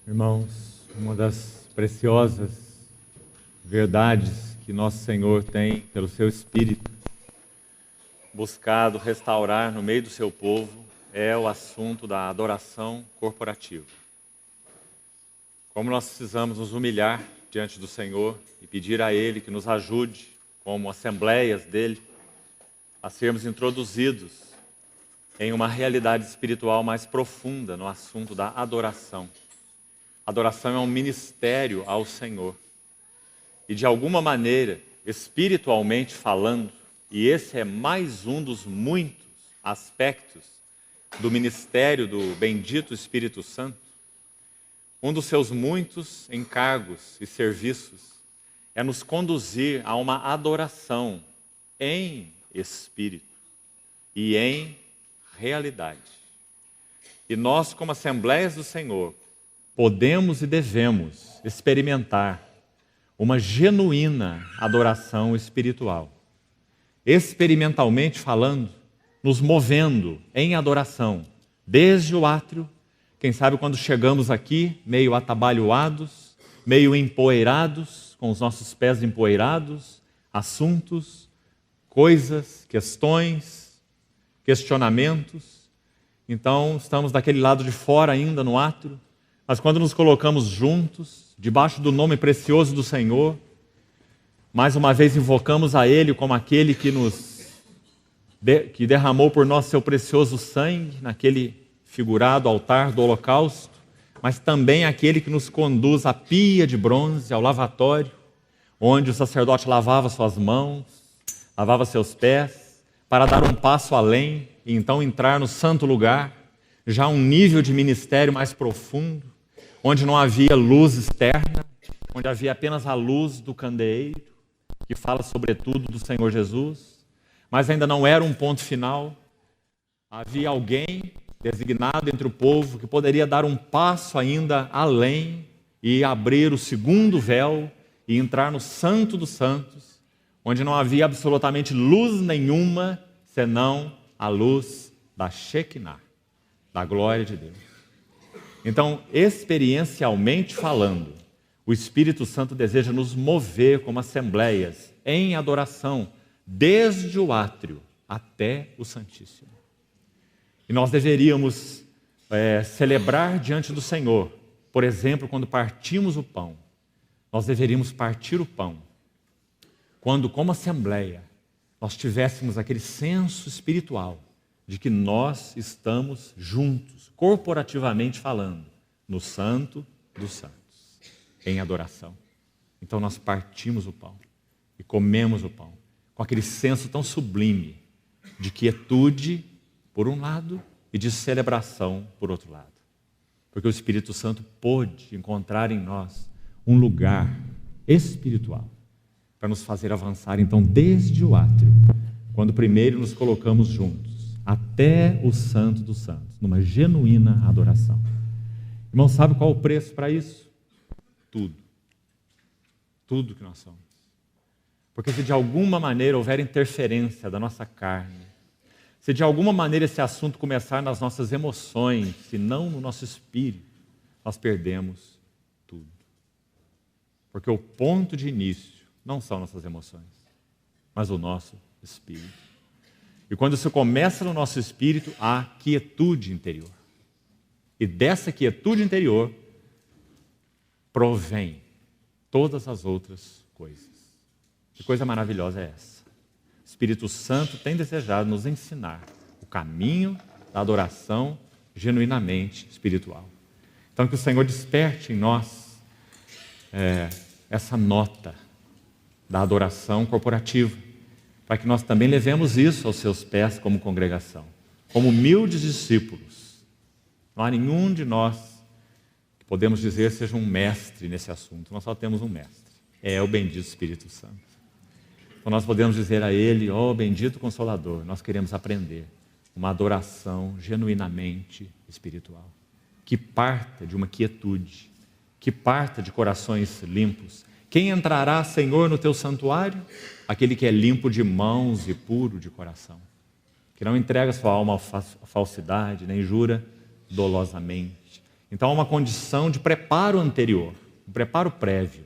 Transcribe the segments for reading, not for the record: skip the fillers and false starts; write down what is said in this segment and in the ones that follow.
Irmãos, uma das preciosas verdades que nosso Senhor tem, pelo seu Espírito, buscado restaurar no meio do seu povo, é o assunto da adoração corporativa. Como nós precisamos nos humilhar diante do Senhor e pedir a Ele que nos ajude, como assembleias dele, a sermos introduzidos em uma realidade espiritual mais profunda no assunto da adoração. Adoração é um ministério ao Senhor. E de alguma maneira, espiritualmente falando, e esse é mais um dos muitos aspectos do ministério do bendito Espírito Santo, um dos seus muitos encargos e serviços é nos conduzir a uma adoração em espírito e em realidade. E nós, como Assembleias do Senhor, podemos e devemos experimentar uma genuína adoração espiritual. Experimentalmente falando, nos movendo em adoração, desde o átrio, quem sabe quando chegamos aqui, meio atabalhoados, meio empoeirados, com os nossos pés empoeirados, assuntos, coisas, questões, questionamentos. Então, estamos daquele lado de fora ainda no átrio, mas quando nos colocamos juntos, debaixo do nome precioso do Senhor, mais uma vez invocamos a Ele como aquele que que derramou por nós seu precioso sangue, naquele figurado altar do holocausto, mas também aquele que nos conduz à pia de bronze, ao lavatório, onde o sacerdote lavava suas mãos, lavava seus pés, para dar um passo além e então entrar no santo lugar, já um nível de ministério mais profundo, onde não havia luz externa, onde havia apenas a luz do candeeiro, que fala sobretudo do Senhor Jesus, mas ainda não era um ponto final. Havia alguém designado entre o povo que poderia dar um passo ainda além e abrir o segundo véu e entrar no Santo dos Santos, onde não havia absolutamente luz nenhuma, senão a luz da Shekinah, da glória de Deus. Então, experiencialmente falando, o Espírito Santo deseja nos mover como assembleias em adoração, desde o átrio até o Santíssimo. E nós deveríamos celebrar diante do Senhor, por exemplo, quando partimos o pão. Nós deveríamos partir o pão quando, como assembleia, nós tivéssemos aquele senso espiritual de que nós estamos juntos, corporativamente falando, no Santo dos Santos, em adoração. Então nós partimos o pão e comemos o pão, com aquele senso tão sublime de quietude, por um lado, e de celebração, por outro lado. Porque o Espírito Santo pôde encontrar em nós um lugar espiritual para nos fazer avançar, então, desde o átrio, quando primeiro nos colocamos juntos, até o Santo dos Santos, numa genuína adoração. Irmão, sabe qual é o preço para isso? Tudo. Tudo que nós somos. Porque se de alguma maneira houver interferência da nossa carne, se de alguma maneira esse assunto começar nas nossas emoções, se não no nosso espírito, nós perdemos tudo. Porque o ponto de início não são nossas emoções, mas o nosso espírito. E quando isso começa no nosso espírito, há quietude interior. E dessa quietude interior provém todas as outras coisas. Que coisa maravilhosa é essa? O Espírito Santo tem desejado nos ensinar o caminho da adoração genuinamente espiritual. Então que o Senhor desperte em nós essa nota da adoração corporativa, para que nós também levemos isso aos seus pés como congregação, como humildes discípulos. Não há nenhum de nós que podemos dizer seja um mestre nesse assunto, nós só temos um mestre, é o bendito Espírito Santo. Então nós podemos dizer a Ele, ó bendito Consolador, nós queremos aprender uma adoração genuinamente espiritual, que parta de uma quietude, que parta de corações limpos. Quem entrará, Senhor, no teu santuário? Aquele que é limpo de mãos e puro de coração, que não entrega sua alma à falsidade, nem jura dolosamente, Então há uma condição de preparo anterior, um preparo prévio,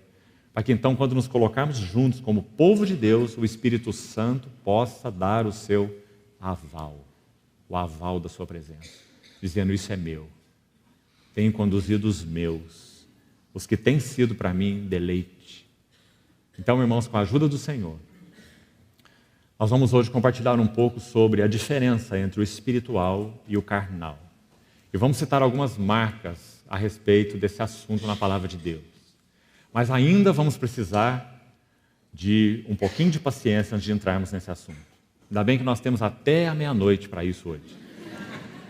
para que então, quando nos colocarmos juntos como povo de Deus, o Espírito Santo possa dar o seu aval, o aval da sua presença, dizendo: isso é meu, tenho conduzido os meus, os que têm sido para mim deleite. Então, irmãos, com a ajuda do Senhor, nós vamos hoje compartilhar um pouco sobre a diferença entre o espiritual e o carnal. E vamos citar algumas marcas a respeito desse assunto na palavra de Deus. Mas ainda vamos precisar de um pouquinho de paciência antes de entrarmos nesse assunto. Ainda bem que nós temos até a meia-noite para isso hoje.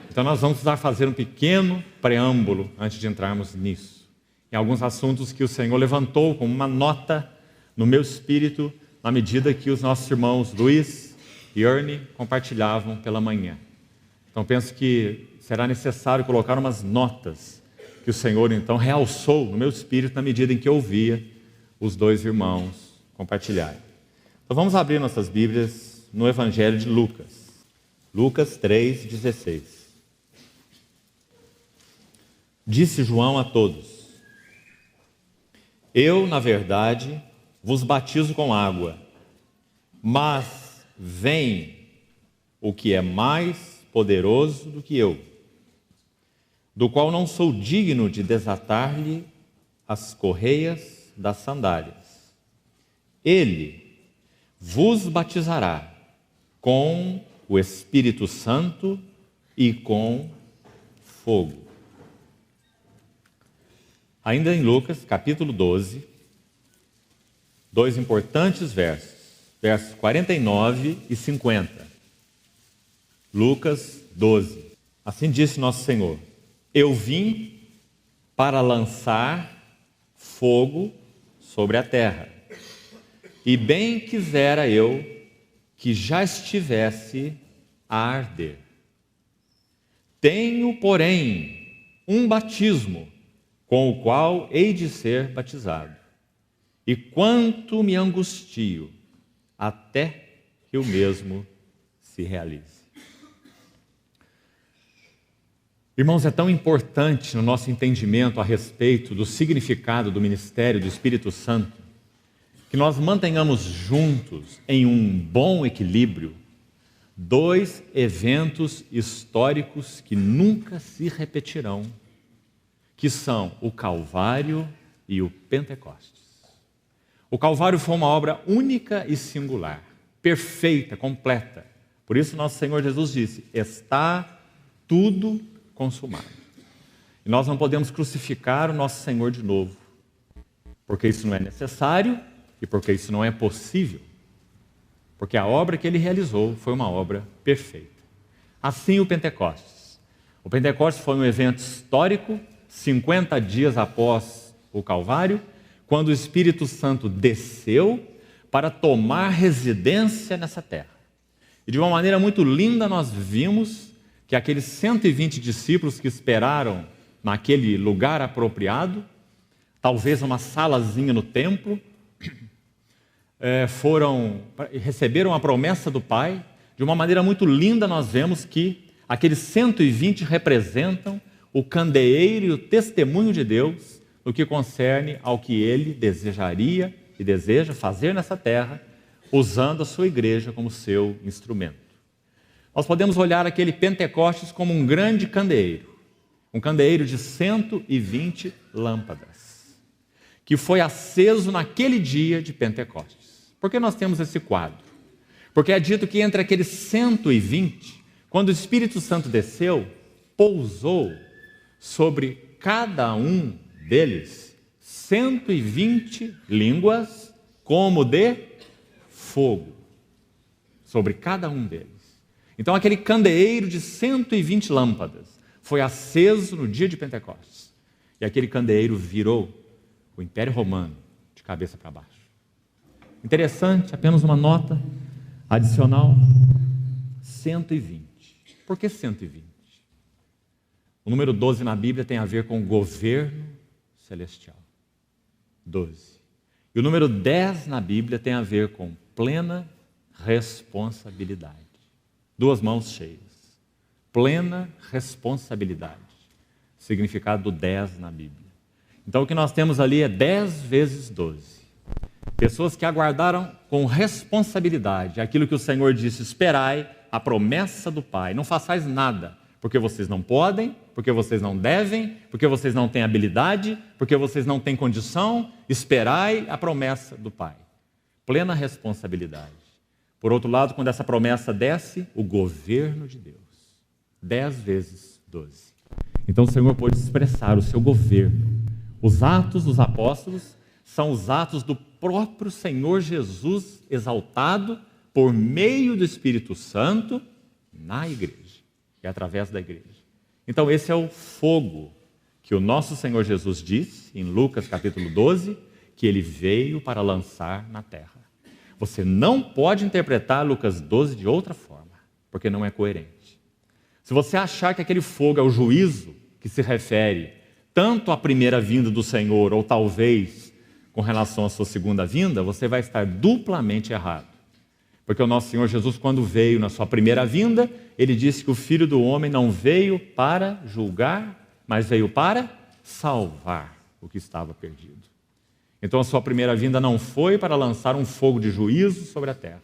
Então nós vamos precisar fazer um pequeno preâmbulo antes de entrarmos nisso. Em alguns assuntos que o Senhor levantou como uma nota no meu espírito, na medida que os nossos irmãos Luiz e Ernie compartilhavam pela manhã. Então penso que será necessário colocar umas notas que o Senhor então realçou no meu espírito na medida em que eu ouvia os dois irmãos compartilharem. Então vamos abrir nossas Bíblias no Evangelho de Lucas. Lucas 3,16. Disse João a todos: eu, na verdade, vos batizo com água, mas vem o que é mais poderoso do que eu, do qual não sou digno de desatar-lhe as correias das sandálias. Ele vos batizará com o Espírito Santo e com fogo. Ainda em Lucas, capítulo 12, dois importantes versos 49 e 50. Lucas 12. Assim disse nosso Senhor: eu vim para lançar fogo sobre a terra, e bem quisera eu que já estivesse a arder. Tenho, porém, um batismo com o qual hei de ser batizado, e quanto me angustio até que o mesmo se realize. Irmãos, é tão importante no nosso entendimento a respeito do significado do ministério do Espírito Santo, que nós mantenhamos juntos, em um bom equilíbrio, dois eventos históricos que nunca se repetirão, que são o Calvário e o Pentecostes. O Calvário foi uma obra única e singular, perfeita, completa. Por isso nosso Senhor Jesus disse: está tudo consumado. E nós não podemos crucificar o nosso Senhor de novo, porque isso não é necessário e porque isso não é possível, porque a obra que ele realizou foi uma obra perfeita. Assim o Pentecostes. O Pentecostes foi um evento histórico, 50 dias após o Calvário, quando o Espírito Santo desceu para tomar residência nessa terra. E de uma maneira muito linda nós vimos que aqueles 120 discípulos que esperaram naquele lugar apropriado, talvez uma salazinha no templo, receberam a promessa do Pai. De uma maneira muito linda nós vemos que aqueles 120 representam o candeeiro e o testemunho de Deus no que concerne ao que Ele desejaria e deseja fazer nessa terra, usando a sua igreja como seu instrumento. Nós podemos olhar aquele Pentecostes como um grande candeeiro, um candeeiro de 120 lâmpadas, que foi aceso naquele dia de Pentecostes. Por que nós temos esse quadro? Porque é dito que entre aqueles 120, quando o Espírito Santo desceu, pousou sobre cada um deles 120 línguas como de fogo, sobre cada um deles. Então aquele candeeiro de 120 lâmpadas foi aceso no dia de Pentecostes, e aquele candeeiro virou o Império Romano de cabeça para baixo. Interessante, apenas uma nota adicional: 120. Por que 120? O número 12 na Bíblia tem a ver com o governo celestial. 12. E o número 10 na Bíblia tem a ver com plena responsabilidade. Duas mãos cheias. Plena responsabilidade. significado do 10 na Bíblia. Então o que nós temos ali é 10 vezes 12. Pessoas que aguardaram com responsabilidade aquilo que o Senhor disse: esperai a promessa do Pai. Não façais nada, porque vocês não podem, porque vocês não devem, porque vocês não têm habilidade, porque vocês não têm condição. Esperai a promessa do Pai. Plena responsabilidade. Por outro lado, quando essa promessa desce, o governo de Deus. 10 vezes 12. Então o Senhor pôde expressar o seu governo. Os atos dos apóstolos são os atos do próprio Senhor Jesus exaltado por meio do Espírito Santo na igreja e através da igreja. Então esse é o fogo que o nosso Senhor Jesus disse em Lucas capítulo 12, que ele veio para lançar na terra. Você não pode interpretar Lucas 12 de outra forma, porque não é coerente. Se você achar que aquele fogo é o juízo que se refere tanto à primeira vinda do Senhor, ou talvez com relação à sua segunda vinda, você vai estar duplamente errado. Porque o nosso Senhor Jesus, quando veio na sua primeira vinda, ele disse que o Filho do Homem não veio para julgar, mas veio para salvar o que estava perdido. Então a sua primeira vinda não foi para lançar um fogo de juízo sobre a terra.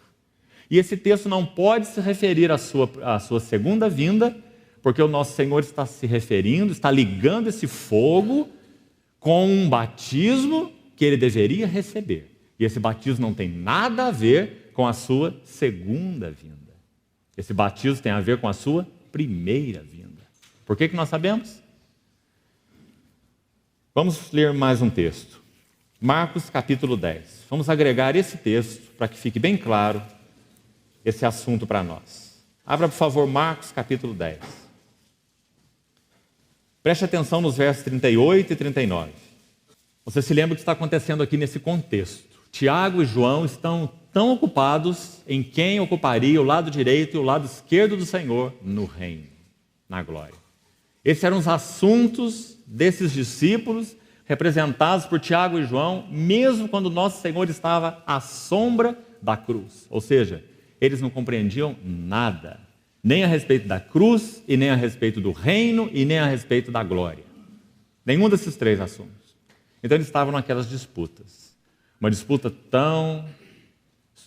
E esse texto não pode se referir à sua segunda vinda, porque o nosso Senhor está se referindo, está ligando esse fogo com um batismo que ele deveria receber. E esse batismo não tem nada a ver com a sua segunda vinda. Esse batismo tem a ver com a sua primeira vinda. Por que nós sabemos? Vamos ler mais um texto. Marcos capítulo 10. Vamos agregar esse texto para que fique bem claro esse assunto para nós. Abra, por favor, Marcos capítulo 10. Preste atenção nos versos 38 e 39. Você se lembra o que está acontecendo aqui nesse contexto. Tiago e João estão tão ocupados em quem ocuparia o lado direito e o lado esquerdo do Senhor no reino, na glória. Esses eram os assuntos desses discípulos, representados por Tiago e João, mesmo quando nosso Senhor estava à sombra da cruz. Ou seja, eles não compreendiam nada, nem a respeito da cruz, e nem a respeito do reino, e nem a respeito da glória. Nenhum desses três assuntos. Então eles estavam naquelas disputas. Uma disputa tão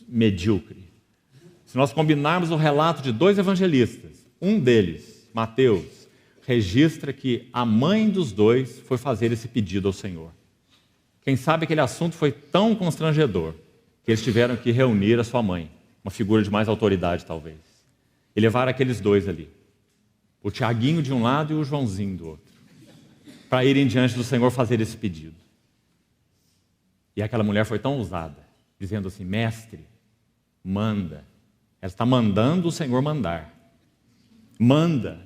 medíocre. Se nós combinarmos o relato de dois evangelistas, um deles, Mateus, registra que a mãe dos dois foi fazer esse pedido ao Senhor. Quem sabe aquele assunto foi tão constrangedor que eles tiveram que reunir a sua mãe, uma figura de mais autoridade talvez, e levar aqueles dois ali, o Tiaguinho de um lado e o Joãozinho do outro, para irem diante do Senhor fazer esse pedido. E aquela mulher foi tão ousada, dizendo assim: mestre, manda. Ela está mandando o Senhor mandar. Manda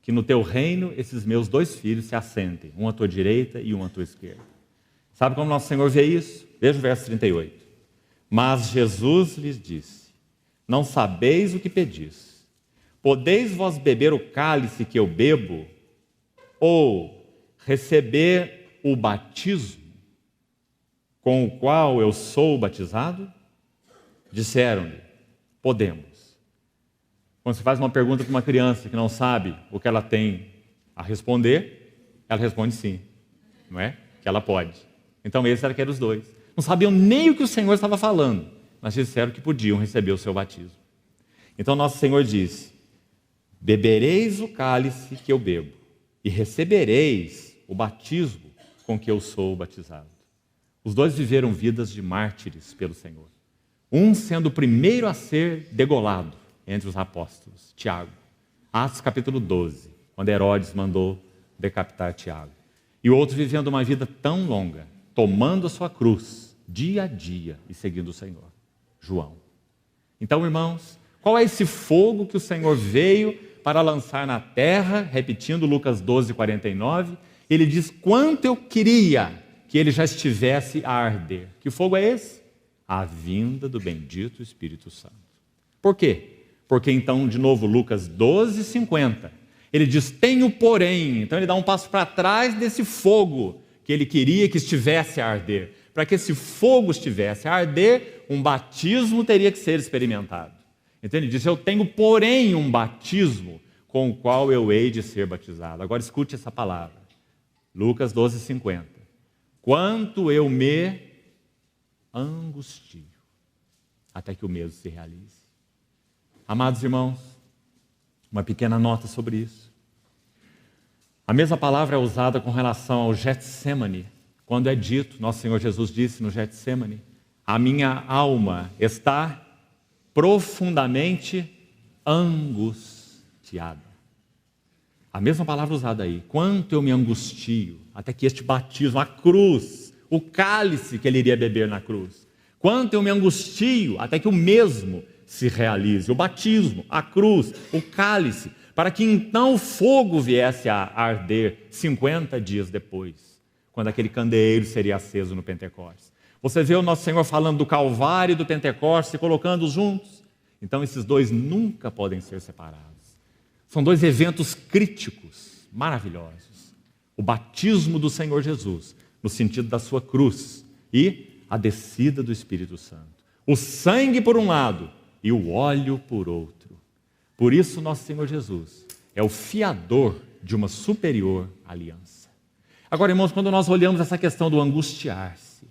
que no teu reino esses meus dois filhos se assentem, um à tua direita e um à tua esquerda. Sabe como nosso Senhor vê isso? Veja o verso 38. Mas Jesus lhes disse: não sabeis o que pedis. Podeis vós beber o cálice que eu bebo, ou receber o batismo com o qual eu sou batizado? Disseram-lhe: podemos. Quando você faz uma pergunta para uma criança que não sabe o que ela tem a responder, ela responde sim, não é? Que ela pode. Então esses eram os dois. Não sabiam nem o que o Senhor estava falando, mas disseram que podiam receber o seu batismo. Então nosso Senhor disse: bebereis o cálice que eu bebo, e recebereis o batismo com que eu sou batizado. Os dois viveram vidas de mártires pelo Senhor. Um sendo o primeiro a ser degolado entre os apóstolos, Tiago. Atos capítulo 12, quando Herodes mandou decapitar Tiago. E o outro vivendo uma vida tão longa, tomando a sua cruz, dia a dia, e seguindo o Senhor, João. Então, irmãos, qual é esse fogo que o Senhor veio para lançar na terra? Repetindo Lucas 12, 49, ele diz: quanto eu queria que ele já estivesse a arder. Que fogo é esse? A vinda do bendito Espírito Santo. Por quê? Porque então, de novo, Lucas 12, 50, ele diz: tenho porém. Então ele dá um passo para trás desse fogo que ele queria que estivesse a arder. Para que esse fogo estivesse a arder, um batismo teria que ser experimentado. Então ele diz: eu tenho porém um batismo com o qual eu hei de ser batizado. Agora escute essa palavra. Lucas 12:50. Quanto eu me angustio, até que o mesmo se realize. Amados irmãos, uma pequena nota sobre isso. A mesma palavra é usada com relação ao Getsemane, quando é dito, nosso Senhor Jesus disse no Getsemane, a minha alma está profundamente angustiada. A mesma palavra usada aí, quanto eu me angustio, até que este batismo, a cruz, o cálice que ele iria beber na cruz, quanto eu me angustio, até que o mesmo se realize, o batismo, a cruz, o cálice, para que então o fogo viesse a arder 50 dias depois, quando aquele candeeiro seria aceso no Pentecostes. Você vê o nosso Senhor falando do Calvário e do Pentecostes, colocando-os juntos. Então esses dois nunca podem ser separados. São dois eventos críticos, maravilhosos. O batismo do Senhor Jesus, no sentido da sua cruz, e a descida do Espírito Santo. O sangue por um lado e o óleo por outro. Por isso nosso Senhor Jesus é o fiador de uma superior aliança. Agora, irmãos, quando nós olhamos essa questão do angustiar-se,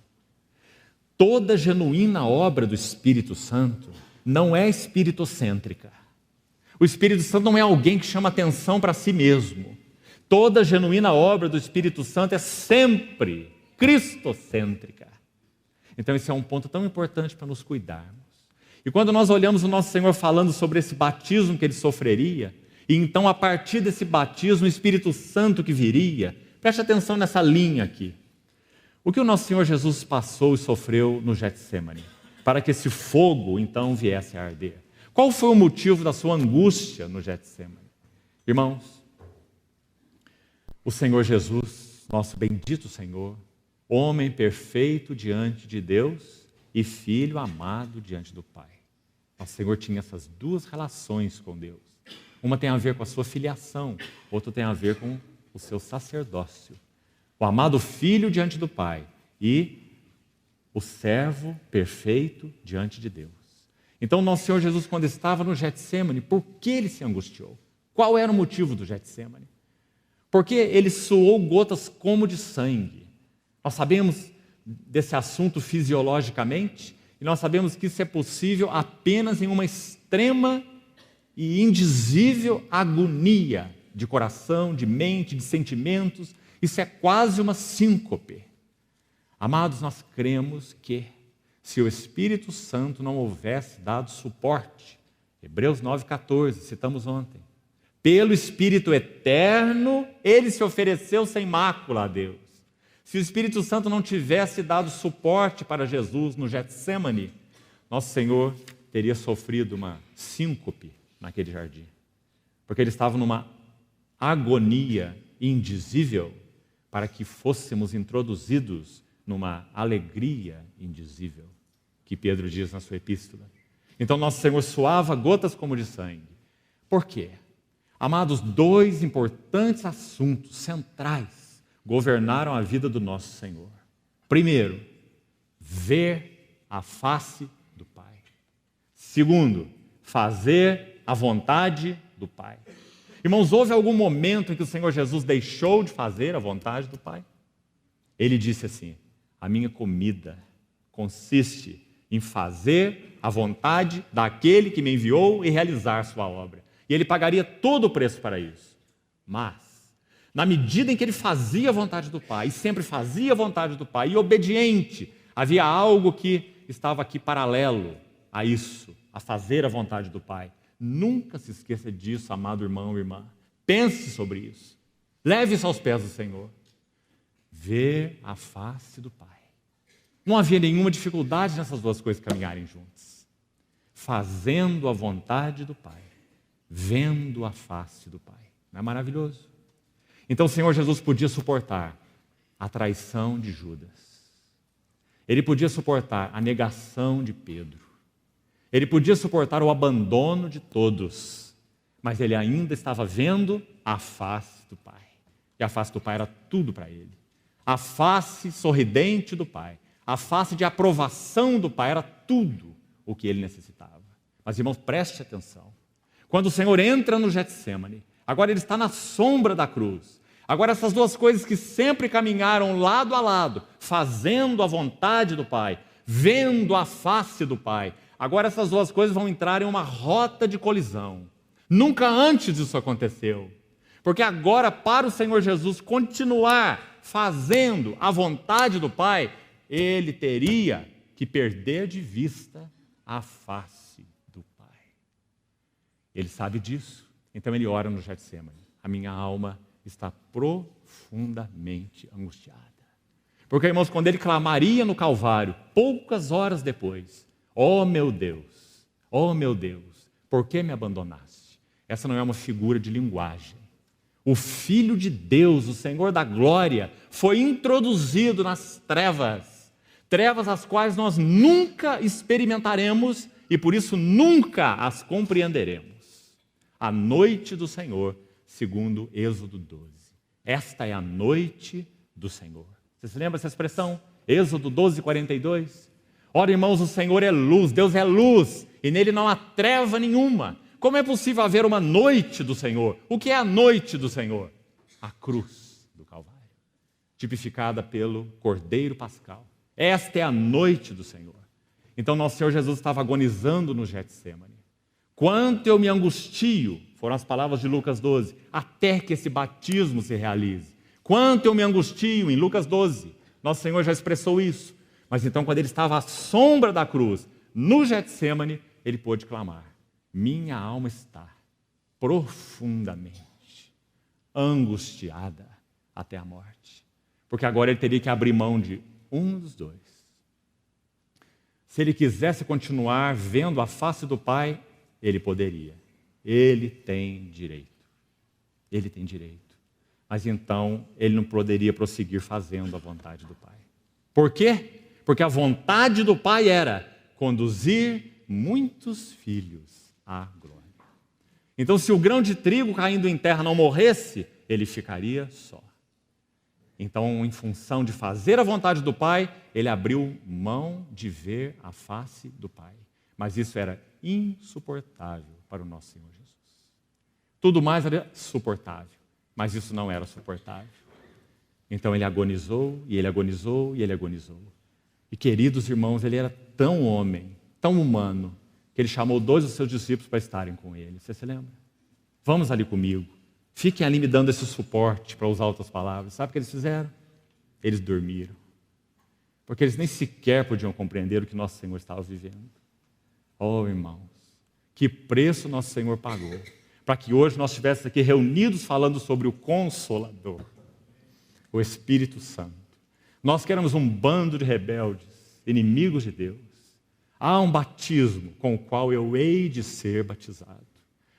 toda genuína obra do Espírito Santo não é espiritocêntrica. O Espírito Santo não é alguém que chama atenção para si mesmo. Toda genuína obra do Espírito Santo é sempre cristocêntrica. Então esse é um ponto tão importante para nos cuidarmos. E quando nós olhamos o nosso Senhor falando sobre esse batismo que ele sofreria, e então a partir desse batismo o Espírito Santo que viria, preste atenção nessa linha aqui. O que o nosso Senhor Jesus passou e sofreu no Getsemane, para que esse fogo então viesse a arder? Qual foi o motivo da sua angústia no Getsemane? Irmãos, o Senhor Jesus, nosso bendito Senhor, homem perfeito diante de Deus e filho amado diante do Pai. Nosso Senhor tinha essas duas relações com Deus. Uma tem a ver com a sua filiação, outra tem a ver com o seu sacerdócio. O amado filho diante do Pai e o servo perfeito diante de Deus. Então, nosso Senhor Jesus, quando estava no Getsemane, por que ele se angustiou? Qual era o motivo do Getsemane? Porque ele suou gotas como de sangue. Nós sabemos desse assunto fisiologicamente, e nós sabemos que isso é possível apenas em uma extrema e indizível agonia de coração, de mente, de sentimentos. Isso é quase uma síncope. Amados, nós cremos que se o Espírito Santo não houvesse dado suporte, Hebreus 9,14, citamos ontem, pelo Espírito eterno, ele se ofereceu sem mácula a Deus. Se o Espírito Santo não tivesse dado suporte para Jesus no Getsemane, nosso Senhor teria sofrido uma síncope naquele jardim, porque ele estava numa agonia indizível para que fôssemos introduzidos numa alegria indizível, que Pedro diz na sua epístola. Então nosso Senhor suava gotas como de sangue. Por quê? Amados, dois importantes assuntos centrais governaram a vida do nosso Senhor. Primeiro, ver a face do Pai. Segundo, fazer a vontade do Pai. Irmãos, houve algum momento em que o Senhor Jesus deixou de fazer a vontade do Pai? Ele disse assim: a minha comida consiste em fazer a vontade daquele que me enviou e realizar sua obra. E ele pagaria todo o preço para isso. Mas, na medida em que ele fazia a vontade do Pai, e sempre fazia a vontade do Pai, e obediente, havia algo que estava aqui paralelo a isso, a fazer a vontade do Pai. Nunca se esqueça disso, amado irmão e irmã. Pense sobre isso. Leve isso aos pés do Senhor. Ver a face do Pai. Não havia nenhuma dificuldade nessas duas coisas caminharem juntas. Fazendo a vontade do Pai, vendo a face do Pai. Não é maravilhoso? Então o Senhor Jesus podia suportar a traição de Judas. Ele podia suportar a negação de Pedro. Ele podia suportar o abandono de todos. Mas ele ainda estava vendo a face do Pai. E a face do Pai era tudo para ele. A face sorridente do Pai, a face de aprovação do Pai era tudo o que ele necessitava. Mas, irmãos, preste atenção. Quando o Senhor entra no Getsemane, Agora ele está na sombra da cruz. Agora essas duas coisas que sempre caminharam lado a lado, fazendo a vontade do Pai, vendo a face do Pai, agora essas duas coisas vão entrar em uma rota de colisão. Nunca antes isso aconteceu. Porque agora, para o Senhor Jesus continuar fazendo a vontade do Pai, ele teria que perder de vista a face do Pai. Ele sabe disso, então ele ora no Getsêmani: a minha alma está profundamente angustiada. Porque, irmãos, quando ele clamaria no Calvário, poucas horas depois: ó meu Deus, por que me abandonaste? Essa não é uma figura de linguagem. O Filho de Deus, o Senhor da glória, foi introduzido nas trevas, trevas as quais nós nunca experimentaremos e por isso nunca as compreenderemos. A noite do Senhor, segundo Êxodo 12. Esta é a noite do Senhor. Você se lembra dessa expressão? Êxodo 12, 42. Ora, irmãos, o Senhor é luz, Deus é luz, e nele não há treva nenhuma. Como é possível haver uma noite do Senhor? O que é a noite do Senhor? A cruz do Calvário, tipificada pelo Cordeiro Pascal. Esta é a noite do Senhor. Então, nosso Senhor Jesus estava agonizando no Getsêmani. Quanto eu me angustio, foram as palavras de Lucas 12, até que esse batismo se realize. Quanto eu me angustio, em Lucas 12, nosso Senhor já expressou isso. Mas então, quando ele estava à sombra da cruz, no Getsêmani, ele pôde clamar: minha alma está profundamente angustiada até a morte. Porque agora ele teria que abrir mão de um dos dois. Se ele quisesse continuar vendo a face do Pai, ele poderia. Ele tem direito. Ele tem direito. Mas então ele não poderia prosseguir fazendo a vontade do Pai. Por quê? Porque a vontade do Pai era conduzir muitos filhos à glória. Então, se o grão de trigo caindo em terra não morresse, ele ficaria só. Então, em função de fazer a vontade do Pai, ele abriu mão de ver a face do Pai. Mas isso era insuportável para o nosso Senhor Jesus. Tudo mais era suportável, mas isso não era suportável. Então ele agonizou, e ele agonizou, e ele agonizou. E, queridos irmãos, ele era tão homem, tão humano, que ele chamou 2 dos seus discípulos para estarem com ele. Você se lembra? Vamos ali comigo. Fiquem ali me dando esse suporte, para usar outras palavras. Sabe o que eles fizeram? Eles dormiram. Porque eles nem sequer podiam compreender o que nosso Senhor estava vivendo. Oh, irmãos, que preço nosso Senhor pagou para que hoje nós estivéssemos aqui reunidos falando sobre o Consolador, o Espírito Santo. Nós que éramos um bando de rebeldes, inimigos de Deus. Há um batismo com o qual eu hei de ser batizado.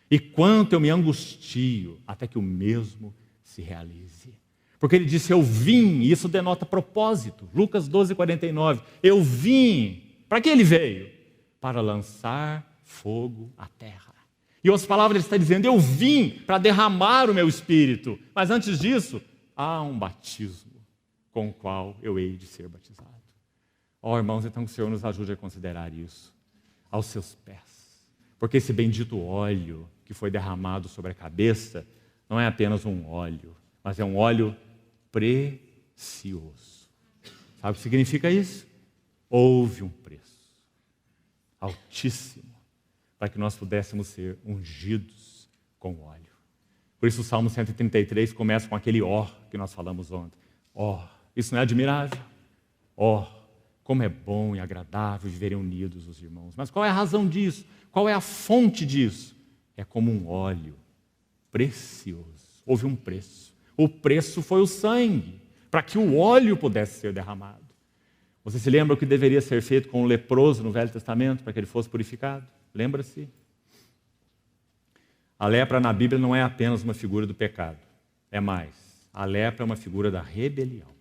E quanto eu me angustio até que o mesmo se realize. Porque ele disse: eu vim, e isso denota propósito. Lucas 12, 49. Eu vim. Para que ele veio? Para lançar fogo à terra. E outras palavras, ele está dizendo: eu vim para derramar o meu espírito. Mas antes disso, há um batismo com o qual eu hei de ser batizado. Ó, irmãos, então que o Senhor nos ajude a considerar isso aos seus pés. Porque esse bendito óleo que foi derramado sobre a cabeça não é apenas um óleo, mas é um óleo precioso. Sabe o que significa isso? Houve um preço altíssimo para que nós pudéssemos ser ungidos com óleo. Por isso o Salmo 133 começa com aquele ó que nós falamos ontem. Ó, isso não é admirável? Ó, como é bom e agradável viverem unidos os irmãos. Mas qual é a razão disso? Qual é a fonte disso? É como um óleo precioso. Houve um preço. O preço foi o sangue, para que o óleo pudesse ser derramado. Você se lembra o que deveria ser feito com o leproso no Velho Testamento, para que ele fosse purificado? Lembra-se? A lepra na Bíblia não é apenas uma figura do pecado. É mais. A lepra é uma figura da rebelião.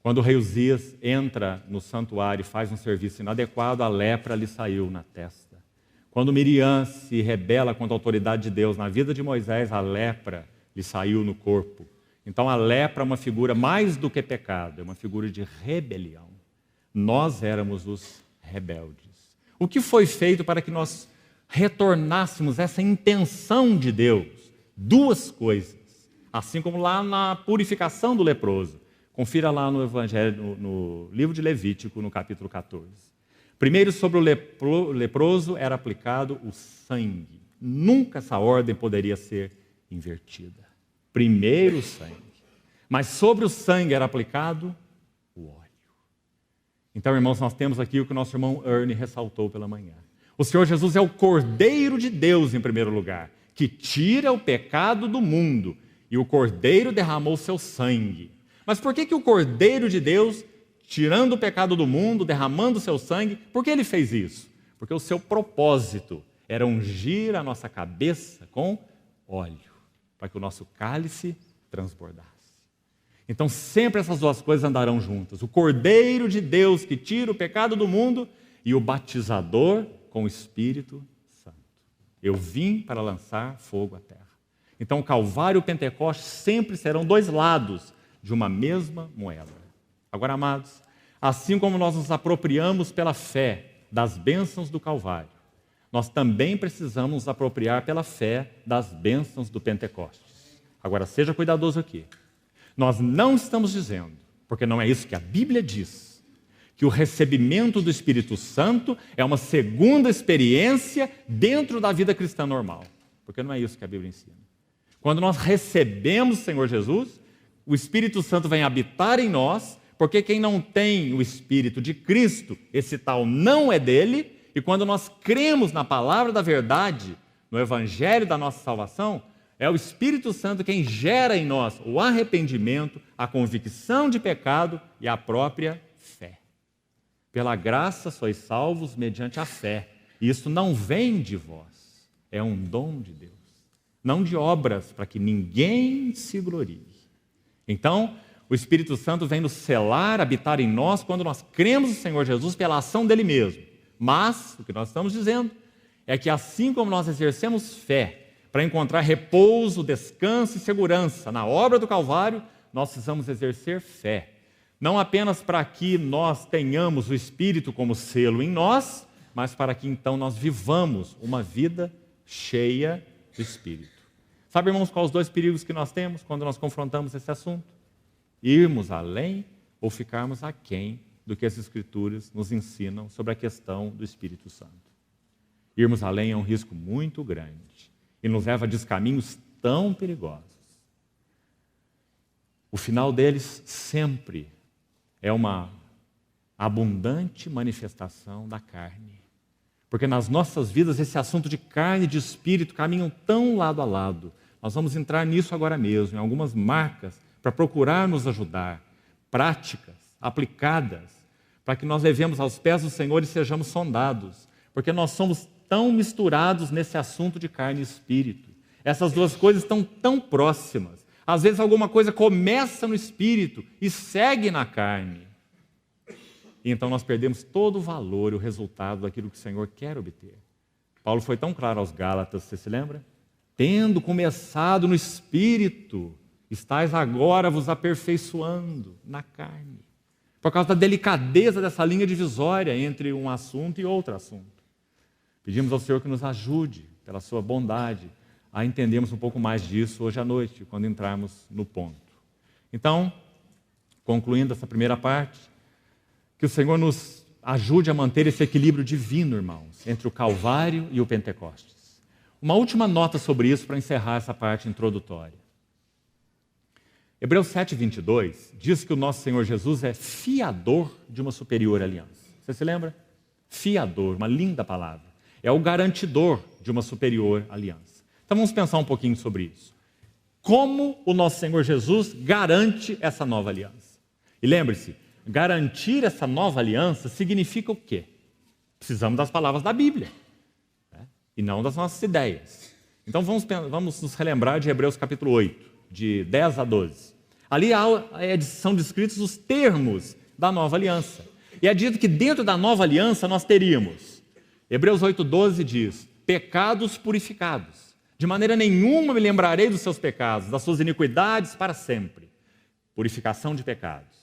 Quando o rei Uzias entra no santuário e faz um serviço inadequado, a lepra lhe saiu na testa. Quando Miriam se rebela contra a autoridade de Deus na vida de Moisés, a lepra lhe saiu no corpo. Então a lepra é uma figura mais do que pecado, é uma figura de rebelião. Nós éramos os rebeldes. O que foi feito para que nós retornássemos essa intenção de Deus duas coisas. Assim como lá na purificação do leproso. Confira lá no Evangelho, no livro de Levítico, no capítulo 14. Primeiro, sobre o leproso era aplicado o sangue. Nunca essa ordem poderia ser invertida. Primeiro o sangue. Mas sobre o sangue era aplicado o óleo. Então, irmãos, nós temos aqui o que o nosso irmão Ernie ressaltou pela manhã. O Senhor Jesus é o Cordeiro de Deus, em primeiro lugar, que tira o pecado do mundo. E o Cordeiro derramou seu sangue. Mas por que o Cordeiro de Deus, tirando o pecado do mundo, derramando seu sangue, por que ele fez isso? Porque o seu propósito era ungir a nossa cabeça com óleo, para que o nosso cálice transbordasse. Então sempre essas duas coisas andarão juntas. O Cordeiro de Deus que tira o pecado do mundo e o batizador com o Espírito Santo. Eu vim para lançar fogo à terra. Então o Calvário e o Pentecostes sempre serão dois lados de uma mesma moeda. Agora, amados, assim como nós nos apropriamos pela fé das bênçãos do Calvário, nós também precisamos nos apropriar pela fé das bênçãos do Pentecostes. Agora, seja cuidadoso aqui. Nós não estamos dizendo, porque não é isso que a Bíblia diz, que o recebimento do Espírito Santo é uma segunda experiência dentro da vida cristã normal. Porque não é isso que a Bíblia ensina. Quando nós recebemos o Senhor Jesus, o Espírito Santo vem habitar em nós, porque quem não tem o Espírito de Cristo, esse tal não é dele, e quando nós cremos na palavra da verdade, no Evangelho da nossa salvação, é o Espírito Santo quem gera em nós o arrependimento, a convicção de pecado e a própria fé. Pela graça sois salvos mediante a fé. E isso não vem de vós, é um dom de Deus. Não de obras, para que ninguém se glorie. Então, o Espírito Santo vem nos selar, habitar em nós, quando nós cremos no Senhor Jesus pela ação dele mesmo. Mas, o que nós estamos dizendo é que assim como nós exercemos fé para encontrar repouso, descanso e segurança na obra do Calvário, nós precisamos exercer fé. Não apenas para que nós tenhamos o Espírito como selo em nós, mas para que então nós vivamos uma vida cheia do Espírito. Sabe, irmãos, quais os dois perigos que nós temos quando nós confrontamos esse assunto? Irmos além ou ficarmos aquém do que as Escrituras nos ensinam sobre a questão do Espírito Santo. Irmos além é um risco muito grande e nos leva a descaminhos tão perigosos. O final deles sempre é uma abundante manifestação da carne. Porque nas nossas vidas esse assunto de carne e de espírito caminham tão lado a lado. Nós vamos entrar nisso agora mesmo, em algumas marcas, para procurar nos ajudar, práticas, aplicadas, para que nós levemos aos pés do Senhor e sejamos sondados. Porque nós somos tão misturados nesse assunto de carne e espírito. Essas duas coisas estão tão próximas. Às vezes alguma coisa começa no espírito e segue na carne. E então nós perdemos todo o valor e o resultado daquilo que o Senhor quer obter. Paulo foi tão claro aos Gálatas, você se lembra? Tendo começado no espírito, estáis agora vos aperfeiçoando na carne. Por causa da delicadeza dessa linha divisória entre um assunto e outro assunto. Pedimos ao Senhor que nos ajude, pela sua bondade, a entendermos um pouco mais disso hoje à noite, quando entrarmos no ponto. Então, concluindo essa primeira parte, que o Senhor nos ajude a manter esse equilíbrio divino, irmãos, entre o Calvário e o Pentecostes. Uma última nota sobre isso para encerrar essa parte introdutória. Hebreus 7:22 diz que o nosso Senhor Jesus é fiador de uma superior aliança. Você se lembra? Fiador, uma linda palavra. É o garantidor de uma superior aliança. Então vamos pensar um pouquinho sobre isso. Como o nosso Senhor Jesus garante essa nova aliança? E lembre-se, garantir essa nova aliança significa o quê? Precisamos das palavras da Bíblia, né? E não das nossas ideias. Então vamos nos relembrar de Hebreus capítulo 8, de 10 a 12. Ali são descritos os termos da nova aliança. E é dito que dentro da nova aliança nós teríamos, Hebreus 8:12 diz, pecados purificados. De maneira nenhuma me lembrarei dos seus pecados, das suas iniquidades para sempre. Purificação de pecados.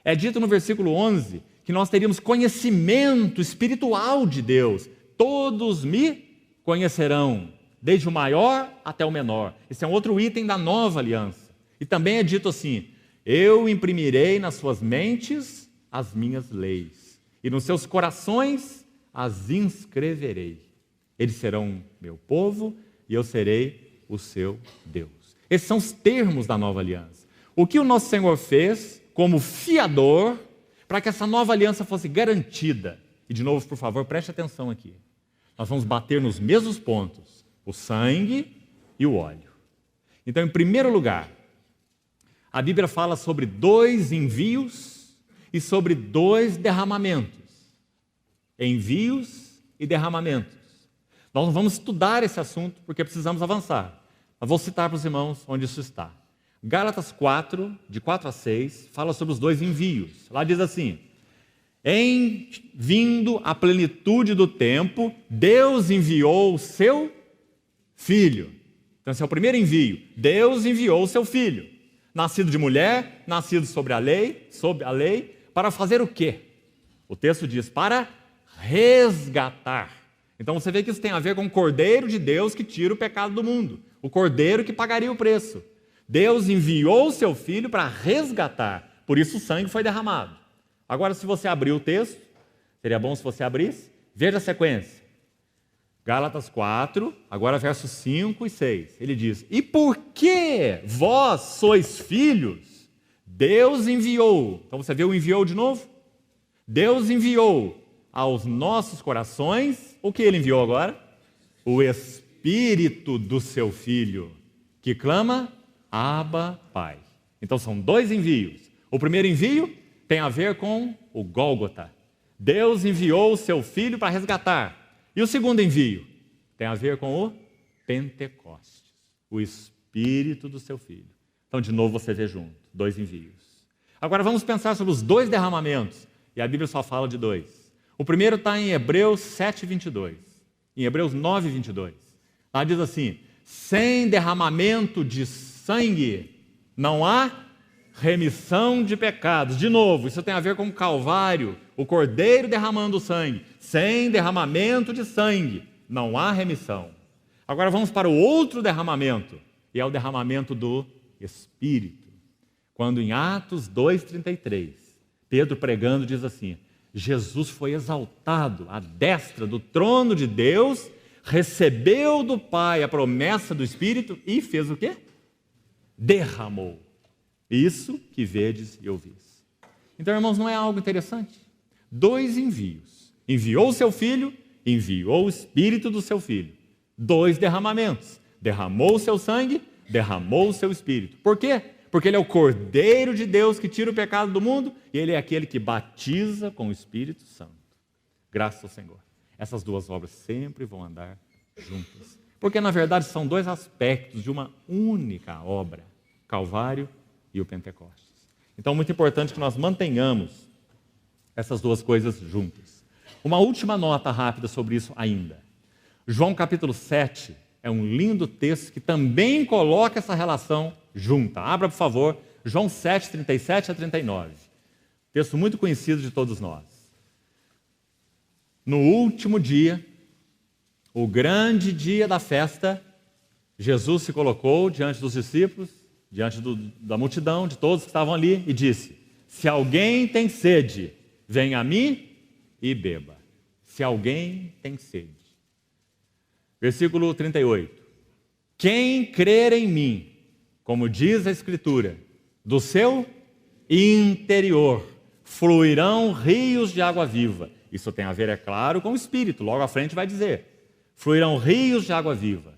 É dito no versículo 11 que nós teríamos conhecimento espiritual de Deus. Todos me conhecerão desde o maior até o menor. Esse é um outro item da nova aliança. E também é dito assim: eu imprimirei nas suas mentes as minhas leis, e nos seus corações as inscreverei. Eles serão meu povo, e eu serei o seu Deus. Esses são os termos da nova aliança. O que o nosso Senhor fez como fiador para que essa nova aliança fosse garantida. E de novo, por favor, preste atenção aqui. Nós vamos bater nos mesmos pontos: o sangue e o óleo. Então, em primeiro lugar, a Bíblia fala sobre 2 envios e sobre 2 derramamentos. Envios e derramamentos. Nós não vamos estudar esse assunto porque precisamos avançar. Mas vou citar para os irmãos onde isso está. Gálatas 4, de 4 a 6, fala sobre os 2 envios. Lá diz assim: em vindo a plenitude do tempo, Deus enviou o seu Filho. Então esse é o primeiro envio. Deus enviou o seu Filho, nascido de mulher, nascido sob a lei, para fazer o quê? O texto diz: para resgatar. Então você vê que isso tem a ver com o Cordeiro de Deus que tira o pecado do mundo, o Cordeiro que pagaria o preço. Deus enviou o seu Filho para resgatar, por isso o sangue foi derramado. Agora, se você abrir o texto, seria bom se você abrisse, veja a sequência. Gálatas 4, agora versos 5 e 6. Ele diz: e porque vós sois filhos, Deus enviou. Então você vê o enviou de novo? Deus enviou aos nossos corações, o que ele enviou agora? O Espírito do seu Filho, que clama: Abba, Pai. Então são 2 envios. O primeiro envio tem a ver com o Gólgota. Deus enviou o seu Filho para resgatar. E o segundo envio tem a ver com o Pentecostes, o Espírito do seu Filho. Então, de novo, você vê junto, 2 envios. Agora vamos pensar sobre os 2 derramamentos. E a Bíblia só fala de 2. O primeiro está em Hebreus 7, 22. Em Hebreus 9, 22. Lá diz assim: sem derramamento de sangue não há remissão de pecados. De novo, isso tem a ver com o Calvário, o Cordeiro derramando o sangue. Sem derramamento de sangue não há remissão. Agora vamos para o outro derramamento, e é o derramamento do Espírito. Quando em Atos 2,33, Pedro pregando diz assim: Jesus foi exaltado à destra do trono de Deus, recebeu do Pai a promessa do Espírito e fez o quê? Derramou. Isso que vedes e ouvis. Então, irmãos, não é algo interessante? 2 envios. Enviou o seu Filho, enviou o Espírito do seu Filho. 2 derramamentos. Derramou o seu sangue, derramou o seu Espírito. Por quê? Porque ele é o Cordeiro de Deus que tira o pecado do mundo e ele é aquele que batiza com o Espírito Santo. Graças ao Senhor. Essas 2 obras sempre vão andar juntas. Porque, na verdade, são 2 aspectos de uma única obra: Calvário e o Pentecostes. Então, muito importante que nós mantenhamos essas 2 coisas juntas. Uma última nota rápida sobre isso ainda. João capítulo 7 é um lindo texto que também coloca essa relação junta. Abra, por favor, João 7, 37 a 39. Texto muito conhecido de todos nós. No último dia, o grande dia da festa, Jesus se colocou diante dos discípulos, diante da multidão, de todos que estavam ali, e disse: se alguém tem sede, venha a mim e beba. Se alguém tem sede. Versículo 38. Quem crer em mim, como diz a Escritura, do seu interior fluirão rios de água viva. Isso tem a ver, é claro, com o Espírito. Logo à frente vai dizer: fluirão rios de água viva.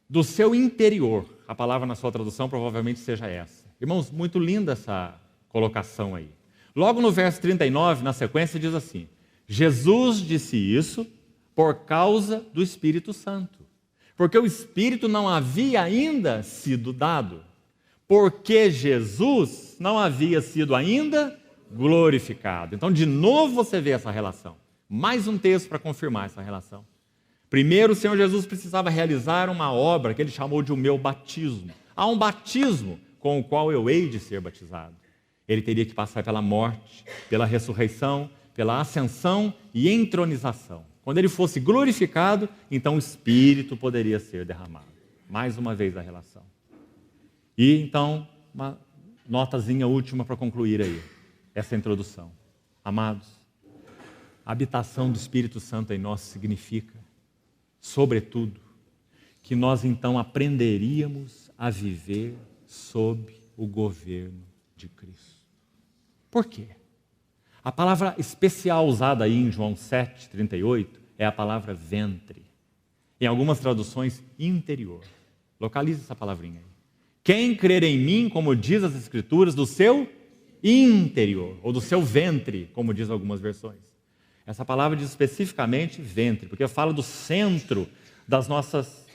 Do seu interior. A palavra na sua tradução provavelmente seja essa. Irmãos, muito linda essa colocação aí. Logo no verso 39, na sequência, diz assim: Jesus disse isso por causa do Espírito Santo. Porque o Espírito não havia ainda sido dado. Porque Jesus não havia sido ainda glorificado. Então, de novo você vê essa relação. Mais um texto para confirmar essa relação. Primeiro, o Senhor Jesus precisava realizar uma obra que ele chamou de o meu batismo. Há um batismo com o qual eu hei de ser batizado. Ele teria que passar pela morte, pela ressurreição, pela ascensão e entronização. Quando ele fosse glorificado, então o Espírito poderia ser derramado. Mais uma vez a relação. E então, uma notazinha última para concluir aí, essa introdução. Amados, a habitação do Espírito Santo em nós significa, sobretudo, que nós então aprenderíamos a viver sob o governo de Cristo. Por quê? A palavra especial usada aí em João 7,38 é a palavra ventre. Em algumas traduções, interior. Localize essa palavrinha aí. Quem crer em mim, como diz as Escrituras, do seu interior, ou do seu ventre, como diz algumas versões. Essa palavra diz especificamente ventre, porque fala do centro das nossas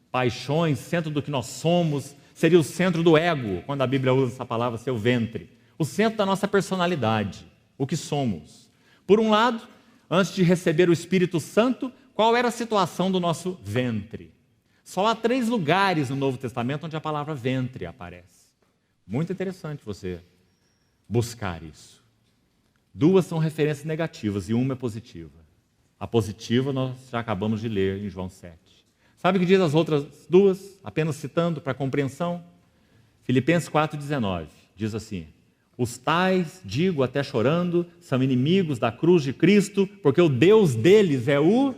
paixões, centro do que nós somos, seria o centro do ego, quando a Bíblia usa essa palavra, seu ventre. O centro da nossa personalidade, o que somos. Por um lado, antes de receber o Espírito Santo, qual era a situação do nosso ventre? Só há 3 lugares no Novo Testamento onde a palavra ventre aparece. Muito interessante você buscar isso. 2 são referências negativas e uma é positiva. A positiva nós já acabamos de ler em João 7. Sabe o que diz as outras 2? Apenas citando para compreensão. Filipenses 4,19 diz assim: os tais, digo até chorando, são inimigos da cruz de Cristo, porque o Deus deles é o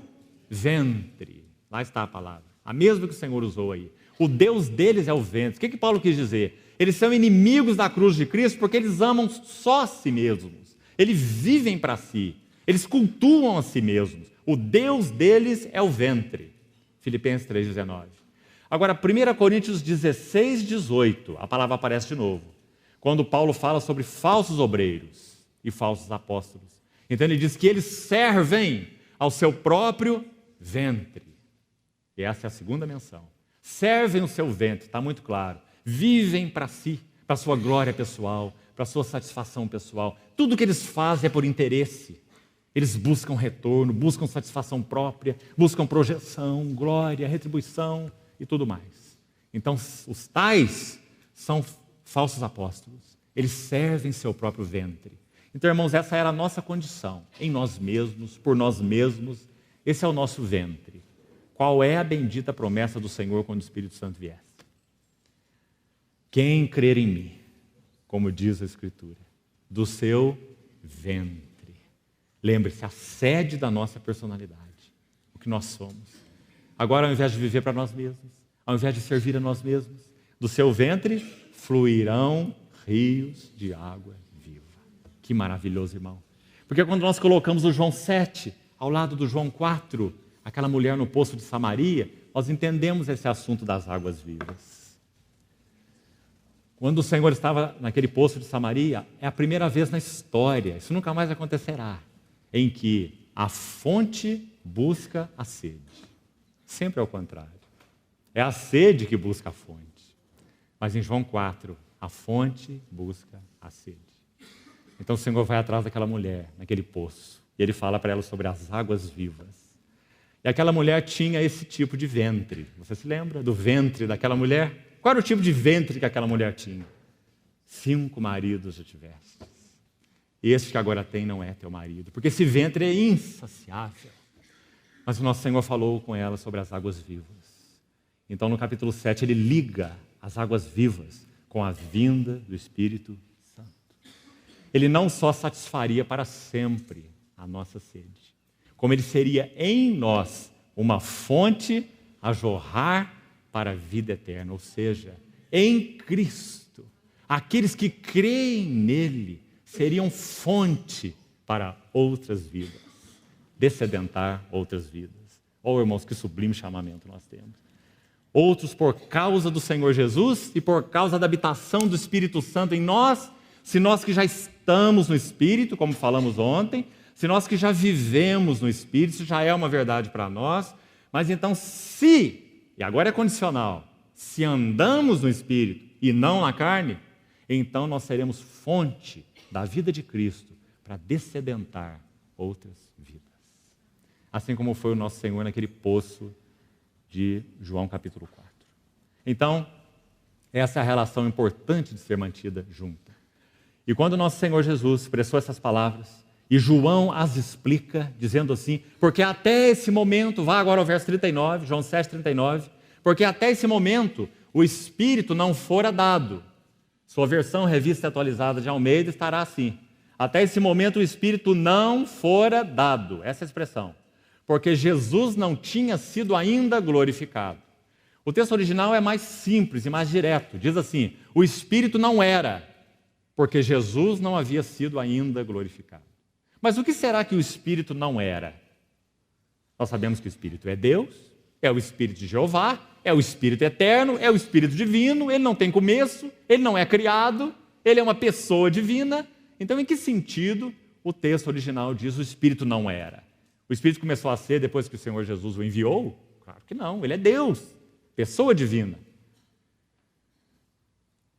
ventre. Lá está a palavra, a mesma que o Senhor usou aí. O Deus deles é o ventre. O que Paulo quis dizer? Eles são inimigos da cruz de Cristo porque eles amam só a si mesmos. Eles vivem para si. Eles cultuam a si mesmos. O Deus deles é o ventre. Filipenses 3,19. Agora, 1 Coríntios 16,18, a palavra aparece de novo. Quando Paulo fala sobre falsos obreiros e falsos apóstolos. Então ele diz que eles servem ao seu próprio ventre. E essa é a segunda menção. Servem o seu ventre, está muito claro. Vivem para si, para a sua glória pessoal, para a sua satisfação pessoal. Tudo que eles fazem é por interesse. Eles buscam retorno, buscam satisfação própria, buscam projeção, glória, retribuição e tudo mais. Então, os tais são falsos apóstolos. Eles servem seu próprio ventre. Então, irmãos, essa era a nossa condição, em nós mesmos, por nós mesmos. Esse é o nosso ventre. Qual é a bendita promessa do Senhor quando o Espírito Santo viesse? Quem crer em mim, como diz a Escritura, do seu ventre. Lembre-se, a sede da nossa personalidade, o que nós somos. Agora, ao invés de viver para nós mesmos, ao invés de servir a nós mesmos, do seu ventre fluirão rios de água viva. Que maravilhoso, irmão. Porque quando nós colocamos o João 7 ao lado do João 4, aquela mulher no poço de Samaria, nós entendemos esse assunto das águas vivas. Quando o Senhor estava naquele poço de Samaria, é a primeira vez na história, isso nunca mais acontecerá, em que a fonte busca a sede. Sempre é o contrário. É a sede que busca a fonte. Mas em João 4, a fonte busca a sede. Então o Senhor vai atrás daquela mulher, naquele poço, e ele fala para ela sobre as águas vivas. E aquela mulher tinha esse tipo de ventre. Você se lembra do ventre daquela mulher? Qual era o tipo de ventre que aquela mulher tinha? 5 maridos já tivesse. Este que agora tem não é teu marido, porque esse ventre é insaciável. Mas o nosso Senhor falou com ela sobre as águas vivas. Então no capítulo 7 ele liga as águas vivas com a vinda do Espírito Santo. Ele não só satisfaria para sempre a nossa sede, como ele seria em nós uma fonte a jorrar para a vida eterna, ou seja, em Cristo, aqueles que creem nele seriam fonte para outras vidas, descedentar outras vidas. Oh, irmãos, que sublime chamamento nós temos. Outros por causa do Senhor Jesus e por causa da habitação do Espírito Santo em nós, se nós que já estamos no Espírito, como falamos ontem, se nós que já vivemos no Espírito, isso já é uma verdade para nós, mas então e agora é condicional, se andamos no Espírito e não na carne, então nós seremos fonte da vida de Cristo para descedentar outras vidas. Assim como foi o nosso Senhor naquele poço de João capítulo 4. Então, essa é a relação importante de ser mantida junta. E quando o nosso Senhor Jesus expressou essas palavras, E João as explica, dizendo assim, porque até esse momento, vá agora ao verso 39, João 7, 39, porque até esse momento o Espírito não fora dado. Sua versão revista e atualizada de Almeida estará assim, até esse momento o Espírito não fora dado, essa é a expressão, porque Jesus não tinha sido ainda glorificado. O texto original é mais simples e mais direto, diz assim, o Espírito não era, porque Jesus não havia sido ainda glorificado. Mas o que será que o Espírito não era? Nós sabemos que o Espírito é Deus, é o Espírito de Jeová, é o Espírito eterno, é o Espírito divino, ele não tem começo, ele não é criado, ele é uma pessoa divina. Então, em que sentido o texto original diz o Espírito não era? O Espírito começou a ser depois que o Senhor Jesus o enviou? Claro que não, ele é Deus, pessoa divina.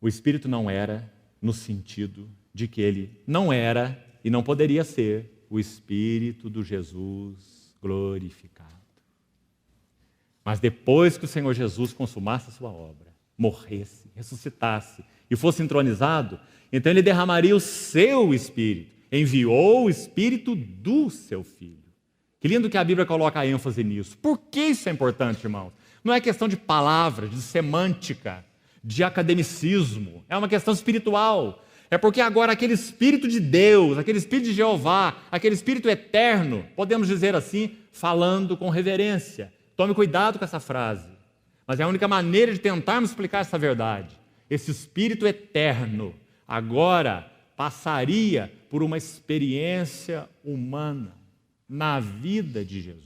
O Espírito não era no sentido de que ele não era e não poderia ser o Espírito do Jesus glorificado. Mas depois que o Senhor Jesus consumasse a sua obra, morresse, ressuscitasse e fosse entronizado, então ele derramaria o seu Espírito, enviou o Espírito do seu Filho. Que lindo que a Bíblia coloca a ênfase nisso. Por que isso é importante, irmãos? Não é questão de palavras, de semântica, de academicismo, é uma questão espiritual. É porque agora aquele Espírito de Deus, aquele Espírito de Jeová, aquele Espírito eterno, podemos dizer assim, falando com reverência. Tome cuidado com essa frase, mas é a única maneira de tentarmos explicar essa verdade. Esse Espírito eterno agora passaria por uma experiência humana na vida de Jesus.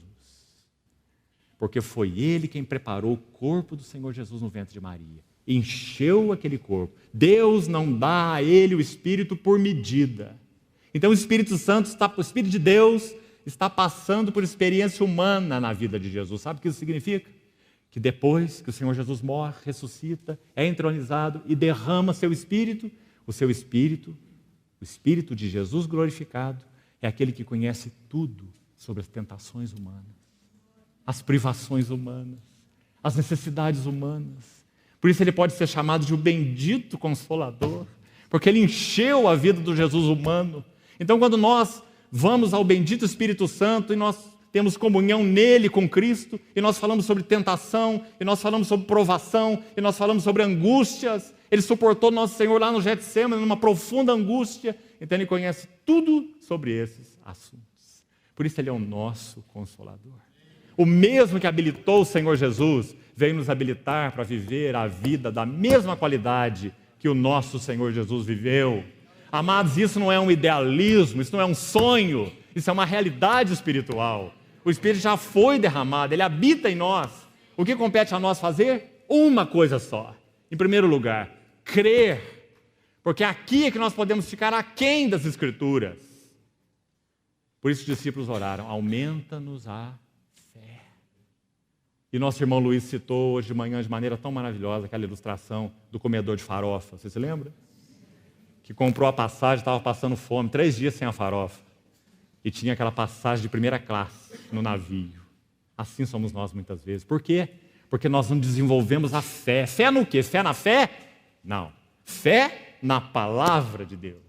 Porque foi Ele quem preparou o corpo do Senhor Jesus no ventre de Maria. Encheu aquele corpo. Deus não dá a ele o Espírito por medida. Então o Espírito Santo, o Espírito de Deus está passando por experiência humana na vida de Jesus. Sabe o que isso significa? Que depois que o Senhor Jesus morre, ressuscita, é entronizado e derrama seu Espírito, o seu Espírito, o Espírito de Jesus glorificado, é aquele que conhece tudo sobre as tentações humanas, as privações humanas, as necessidades humanas. Por isso ele pode ser chamado de o bendito Consolador, porque ele encheu a vida do Jesus humano. Então, quando nós vamos ao bendito Espírito Santo e nós temos comunhão nele com Cristo, e nós falamos sobre tentação, e nós falamos sobre provação, e nós falamos sobre angústias, ele suportou nosso Senhor lá no Getsêmani, numa profunda angústia, então ele conhece tudo sobre esses assuntos. Por isso ele é o nosso Consolador. O mesmo que habilitou o Senhor Jesus, veio nos habilitar para viver a vida da mesma qualidade que o nosso Senhor Jesus viveu. Amados, isso não é um idealismo, isso não é um sonho, isso é uma realidade espiritual. O Espírito já foi derramado, ele habita em nós. O que compete a nós fazer? Uma coisa só. Em primeiro lugar, crer. Porque aqui é que nós podemos ficar aquém das Escrituras. Por isso os discípulos oraram, aumenta-nos a fé. E nosso irmão Luiz citou hoje de manhã de maneira tão maravilhosa aquela ilustração do comedor de farofa. Você se lembra? Que comprou a passagem, estava passando fome, 3 dias sem a farofa. E tinha aquela passagem de primeira classe no navio. Assim somos nós muitas vezes. Por quê? Porque nós não desenvolvemos a fé. Fé no quê? Fé na fé? Não. Fé na palavra de Deus.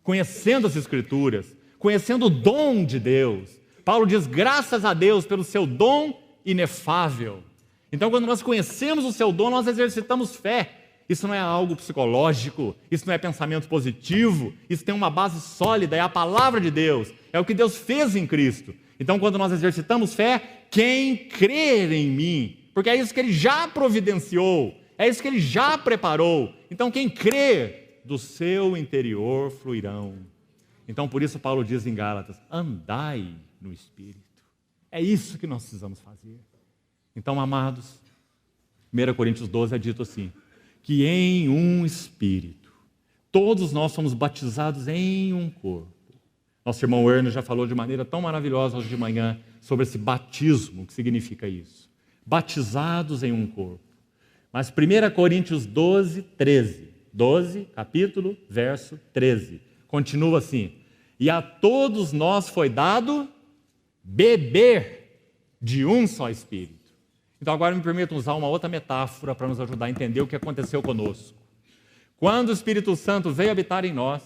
Conhecendo as Escrituras, conhecendo o dom de Deus. Paulo diz, graças a Deus pelo seu dom inefável. Então, quando nós conhecemos o seu dom, nós exercitamos fé. Isso não é algo psicológico, isso não é pensamento positivo, isso tem uma base sólida, é a palavra de Deus, é o que Deus fez em Cristo. Então, quando nós exercitamos fé, quem crer em mim, porque é isso que Ele já providenciou, é isso que Ele já preparou. Então, quem crer, do seu interior fluirão. Então, por isso Paulo diz em Gálatas, andai no Espírito. É isso que nós precisamos fazer. Então, amados, 1 Coríntios 12 é dito assim, que em um Espírito, todos nós somos batizados em um corpo. Nosso irmão Werner já falou de maneira tão maravilhosa hoje de manhã sobre esse batismo, o que significa isso. Batizados em um corpo. Mas 1 Coríntios 12, 13. 12, capítulo, verso 13. Continua assim, e a todos nós foi dado beber de um só Espírito. Então agora me permitam usar uma outra metáfora para nos ajudar a entender o que aconteceu conosco. Quando o Espírito Santo veio habitar em nós,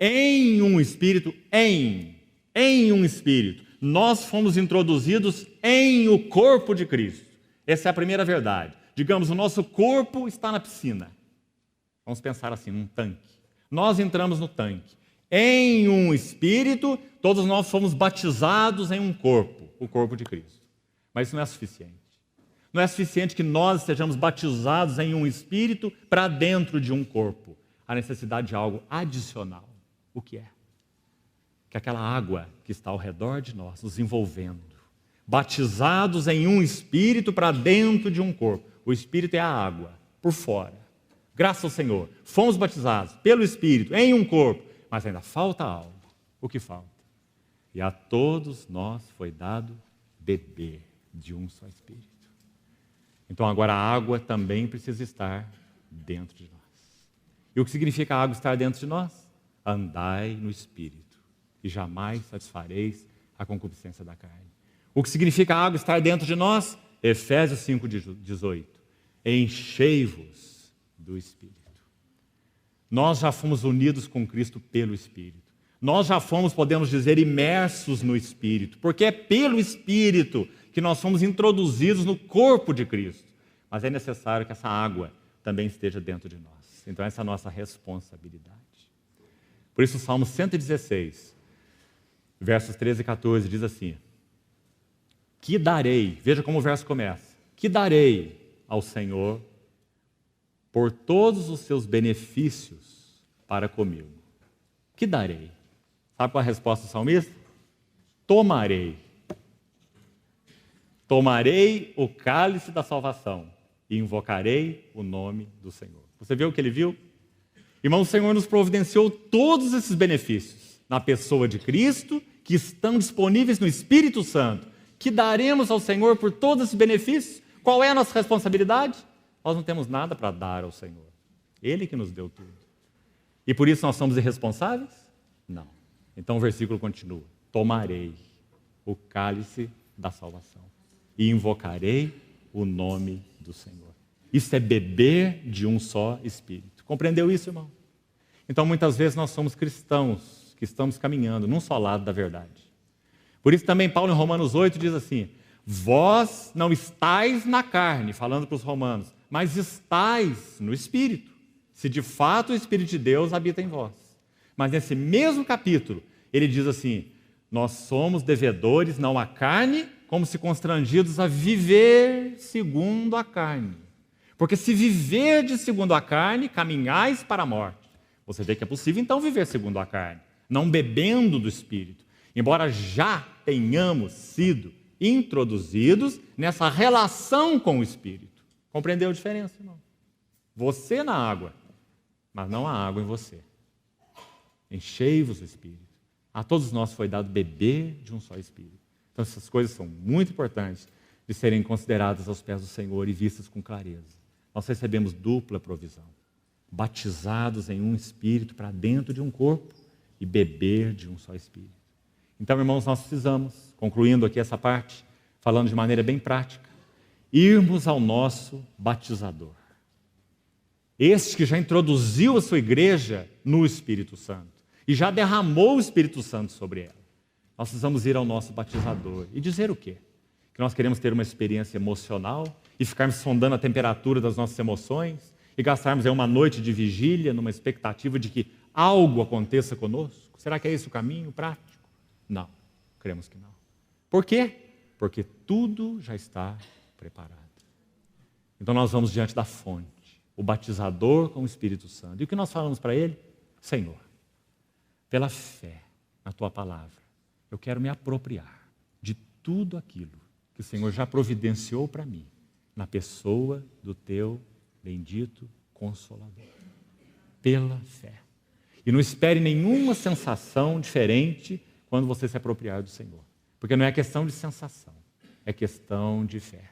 em um espírito, em um espírito. Nós fomos introduzidos em o corpo de Cristo. Essa é a primeira verdade. Digamos, o nosso corpo está na piscina. Vamos pensar assim, num tanque. Nós entramos no tanque. Em um espírito, todos nós fomos batizados em um corpo, o corpo de Cristo. Mas isso não é suficiente. Não é suficiente que nós sejamos batizados em um espírito para dentro de um corpo. Há necessidade de algo adicional. O que é? Que aquela água que está ao redor de nós, nos envolvendo, batizados em um espírito para dentro de um corpo. O espírito é a água, por fora. Graças ao Senhor, fomos batizados pelo espírito em um corpo, mas ainda falta algo. O que falta? E a todos nós foi dado beber de um só espírito. Então agora a água também precisa estar dentro de nós. E o que significa a água estar dentro de nós? Andai no espírito e jamais satisfareis a concupiscência da carne. O que significa a água estar dentro de nós? Efésios 5,18. Enchei-vos do Espírito. Nós já fomos unidos com Cristo pelo Espírito. Nós já fomos, podemos dizer, imersos no Espírito, porque é pelo Espírito que nós somos introduzidos no corpo de Cristo. Mas é necessário que essa água também esteja dentro de nós. Então essa é a nossa responsabilidade. Por isso o Salmo 116, versos 13 e 14, diz assim: que darei, veja como o verso começa, que darei ao Senhor por todos os seus benefícios para comigo. Que darei? Sabe qual é a resposta do salmista? Tomarei. Tomarei o cálice da salvação e invocarei o nome do Senhor. Você viu o que ele viu? Irmão, o Senhor nos providenciou todos esses benefícios na pessoa de Cristo, que estão disponíveis no Espírito Santo. Que daremos ao Senhor por todos esses benefícios? Qual é a nossa responsabilidade? Nós não temos nada para dar ao Senhor. Ele que nos deu tudo. E por isso nós somos irresponsáveis? Não. Então o versículo continua: tomarei o cálice da salvação e invocarei o nome do Senhor. Isso é beber de um só Espírito. Compreendeu isso, irmão? Então muitas vezes nós somos cristãos que estamos caminhando num só lado da verdade. Por isso também Paulo em Romanos 8 diz assim: vós não estáis na carne, falando para os romanos, mas estáis no Espírito, se de fato o Espírito de Deus habita em vós. Mas nesse mesmo capítulo, ele diz assim: nós somos devedores não à carne, como se constrangidos a viver segundo a carne. Porque se viverdes segundo a carne, caminhais para a morte. Você vê que é possível então viver segundo a carne, não bebendo do Espírito. Embora já tenhamos sido introduzidos nessa relação com o Espírito. Compreendeu a diferença, irmão? Você na água, mas não a água em você. Enchei-vos do Espírito. A todos nós foi dado beber de um só Espírito. Então essas coisas são muito importantes de serem consideradas aos pés do Senhor e vistas com clareza. Nós recebemos dupla provisão. Batizados em um Espírito para dentro de um corpo e beber de um só Espírito. Então, irmãos, nós precisamos, concluindo aqui essa parte, falando de maneira bem prática, irmos ao nosso batizador. Este que já introduziu a sua igreja no Espírito Santo e já derramou o Espírito Santo sobre ela. Nós precisamos ir ao nosso batizador e dizer o quê? Que nós queremos ter uma experiência emocional e ficarmos sondando a temperatura das nossas emoções e gastarmos aí uma noite de vigília numa expectativa de que algo aconteça conosco? Será que é esse o caminho prático? Não, cremos que não. Por quê? Porque tudo já está preparado. Então nós vamos diante da fonte, o batizador com o Espírito Santo. E o que nós falamos para ele? Senhor, pela fé na tua palavra, eu quero me apropriar de tudo aquilo que o Senhor já providenciou para mim, na pessoa do teu bendito Consolador. Pela fé. E não espere nenhuma sensação diferente quando você se apropriar do Senhor. Porque não é questão de sensação, é questão de fé.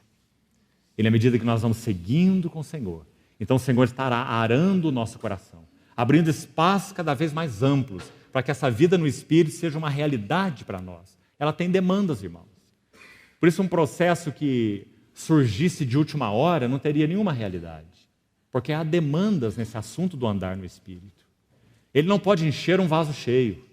E na medida que nós vamos seguindo com o Senhor, então o Senhor estará arando o nosso coração, abrindo espaços cada vez mais amplos, para que essa vida no Espírito seja uma realidade para nós. Ela tem demandas, irmãos. Por isso um processo que surgisse de última hora não teria nenhuma realidade. Porque há demandas nesse assunto do andar no Espírito. Ele não pode encher um vaso cheio.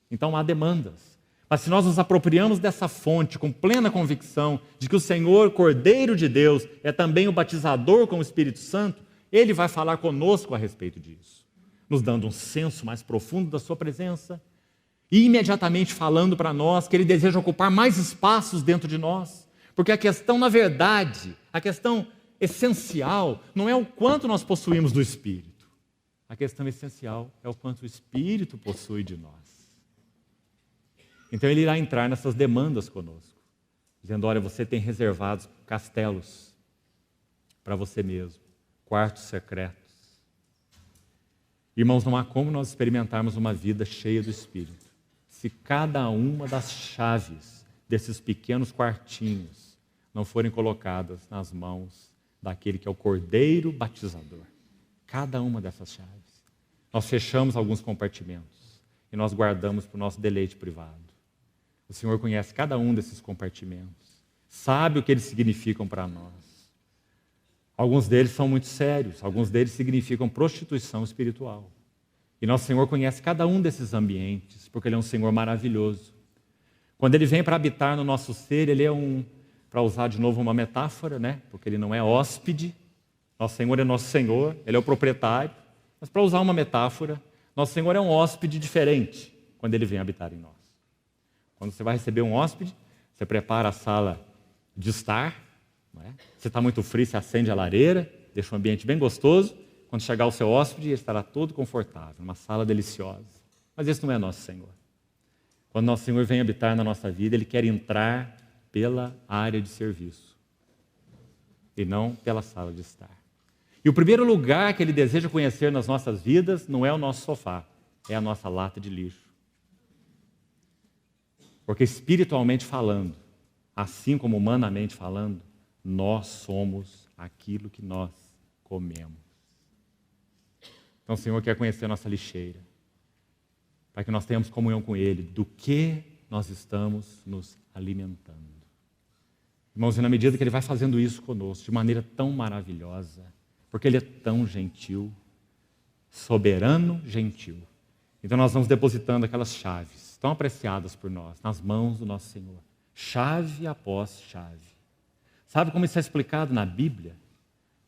Então há demandas. Mas se nós nos apropriamos dessa fonte com plena convicção de que o Senhor, Cordeiro de Deus, é também o batizador com o Espírito Santo, Ele vai falar conosco a respeito disso, nos dando um senso mais profundo da sua presença e imediatamente falando para nós que Ele deseja ocupar mais espaços dentro de nós. Porque a questão, na verdade, a questão essencial não é o quanto nós possuímos do Espírito. A questão essencial é o quanto o Espírito possui de nós. Então Ele irá entrar nessas demandas conosco, dizendo, olha, você tem reservados castelos para você mesmo, quartos secretos. Irmãos, não há como nós experimentarmos uma vida cheia do Espírito se cada uma das chaves desses pequenos quartinhos não forem colocadas nas mãos daquele que é o Cordeiro batizador. Cada uma dessas chaves. Nós fechamos alguns compartimentos e nós guardamos para o nosso deleite privado. O Senhor conhece cada um desses compartimentos, sabe o que eles significam para nós. Alguns deles são muito sérios, alguns deles significam prostituição espiritual. E nosso Senhor conhece cada um desses ambientes, porque Ele é um Senhor maravilhoso. Quando Ele vem para habitar no nosso ser, Ele é para usar de novo uma metáfora, né? Porque Ele não é hóspede, nosso Senhor é nosso Senhor, Ele é o proprietário. Mas para usar uma metáfora, nosso Senhor é um hóspede diferente quando Ele vem habitar em nós. Quando você vai receber um hóspede, você prepara a sala de estar, não é? Se está muito frio, você acende a lareira, deixa um ambiente bem gostoso. Quando chegar o seu hóspede, ele estará todo confortável, uma sala deliciosa. Mas esse não é nosso Senhor. Quando nosso Senhor vem habitar na nossa vida, Ele quer entrar pela área de serviço e não pela sala de estar. E o primeiro lugar que Ele deseja conhecer nas nossas vidas não é o nosso sofá, é a nossa lata de lixo. Porque espiritualmente falando, assim como humanamente falando, nós somos aquilo que nós comemos. Então o Senhor quer conhecer a nossa lixeira, para que nós tenhamos comunhão com Ele, do que nós estamos nos alimentando. Irmãos, e na medida que Ele vai fazendo isso conosco, de maneira tão maravilhosa, porque Ele é tão gentil, soberano, gentil. Então nós vamos depositando aquelas chaves, tão apreciadas por nós, nas mãos do nosso Senhor. Chave após chave. Sabe como isso é explicado na Bíblia?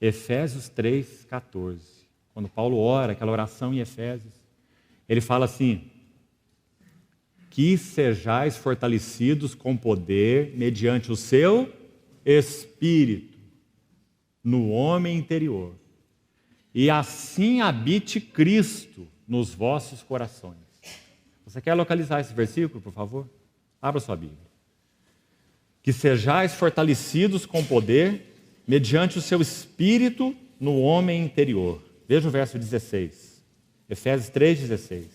Efésios 3,14. Quando Paulo ora, aquela oração em Efésios, ele fala assim, que sejais fortalecidos com poder mediante o seu Espírito no homem interior, e assim habite Cristo nos vossos corações. Você quer localizar esse versículo, por favor? Abra sua Bíblia. Que sejais fortalecidos com poder mediante o seu Espírito no homem interior. Veja o verso 16. Efésios 3,16.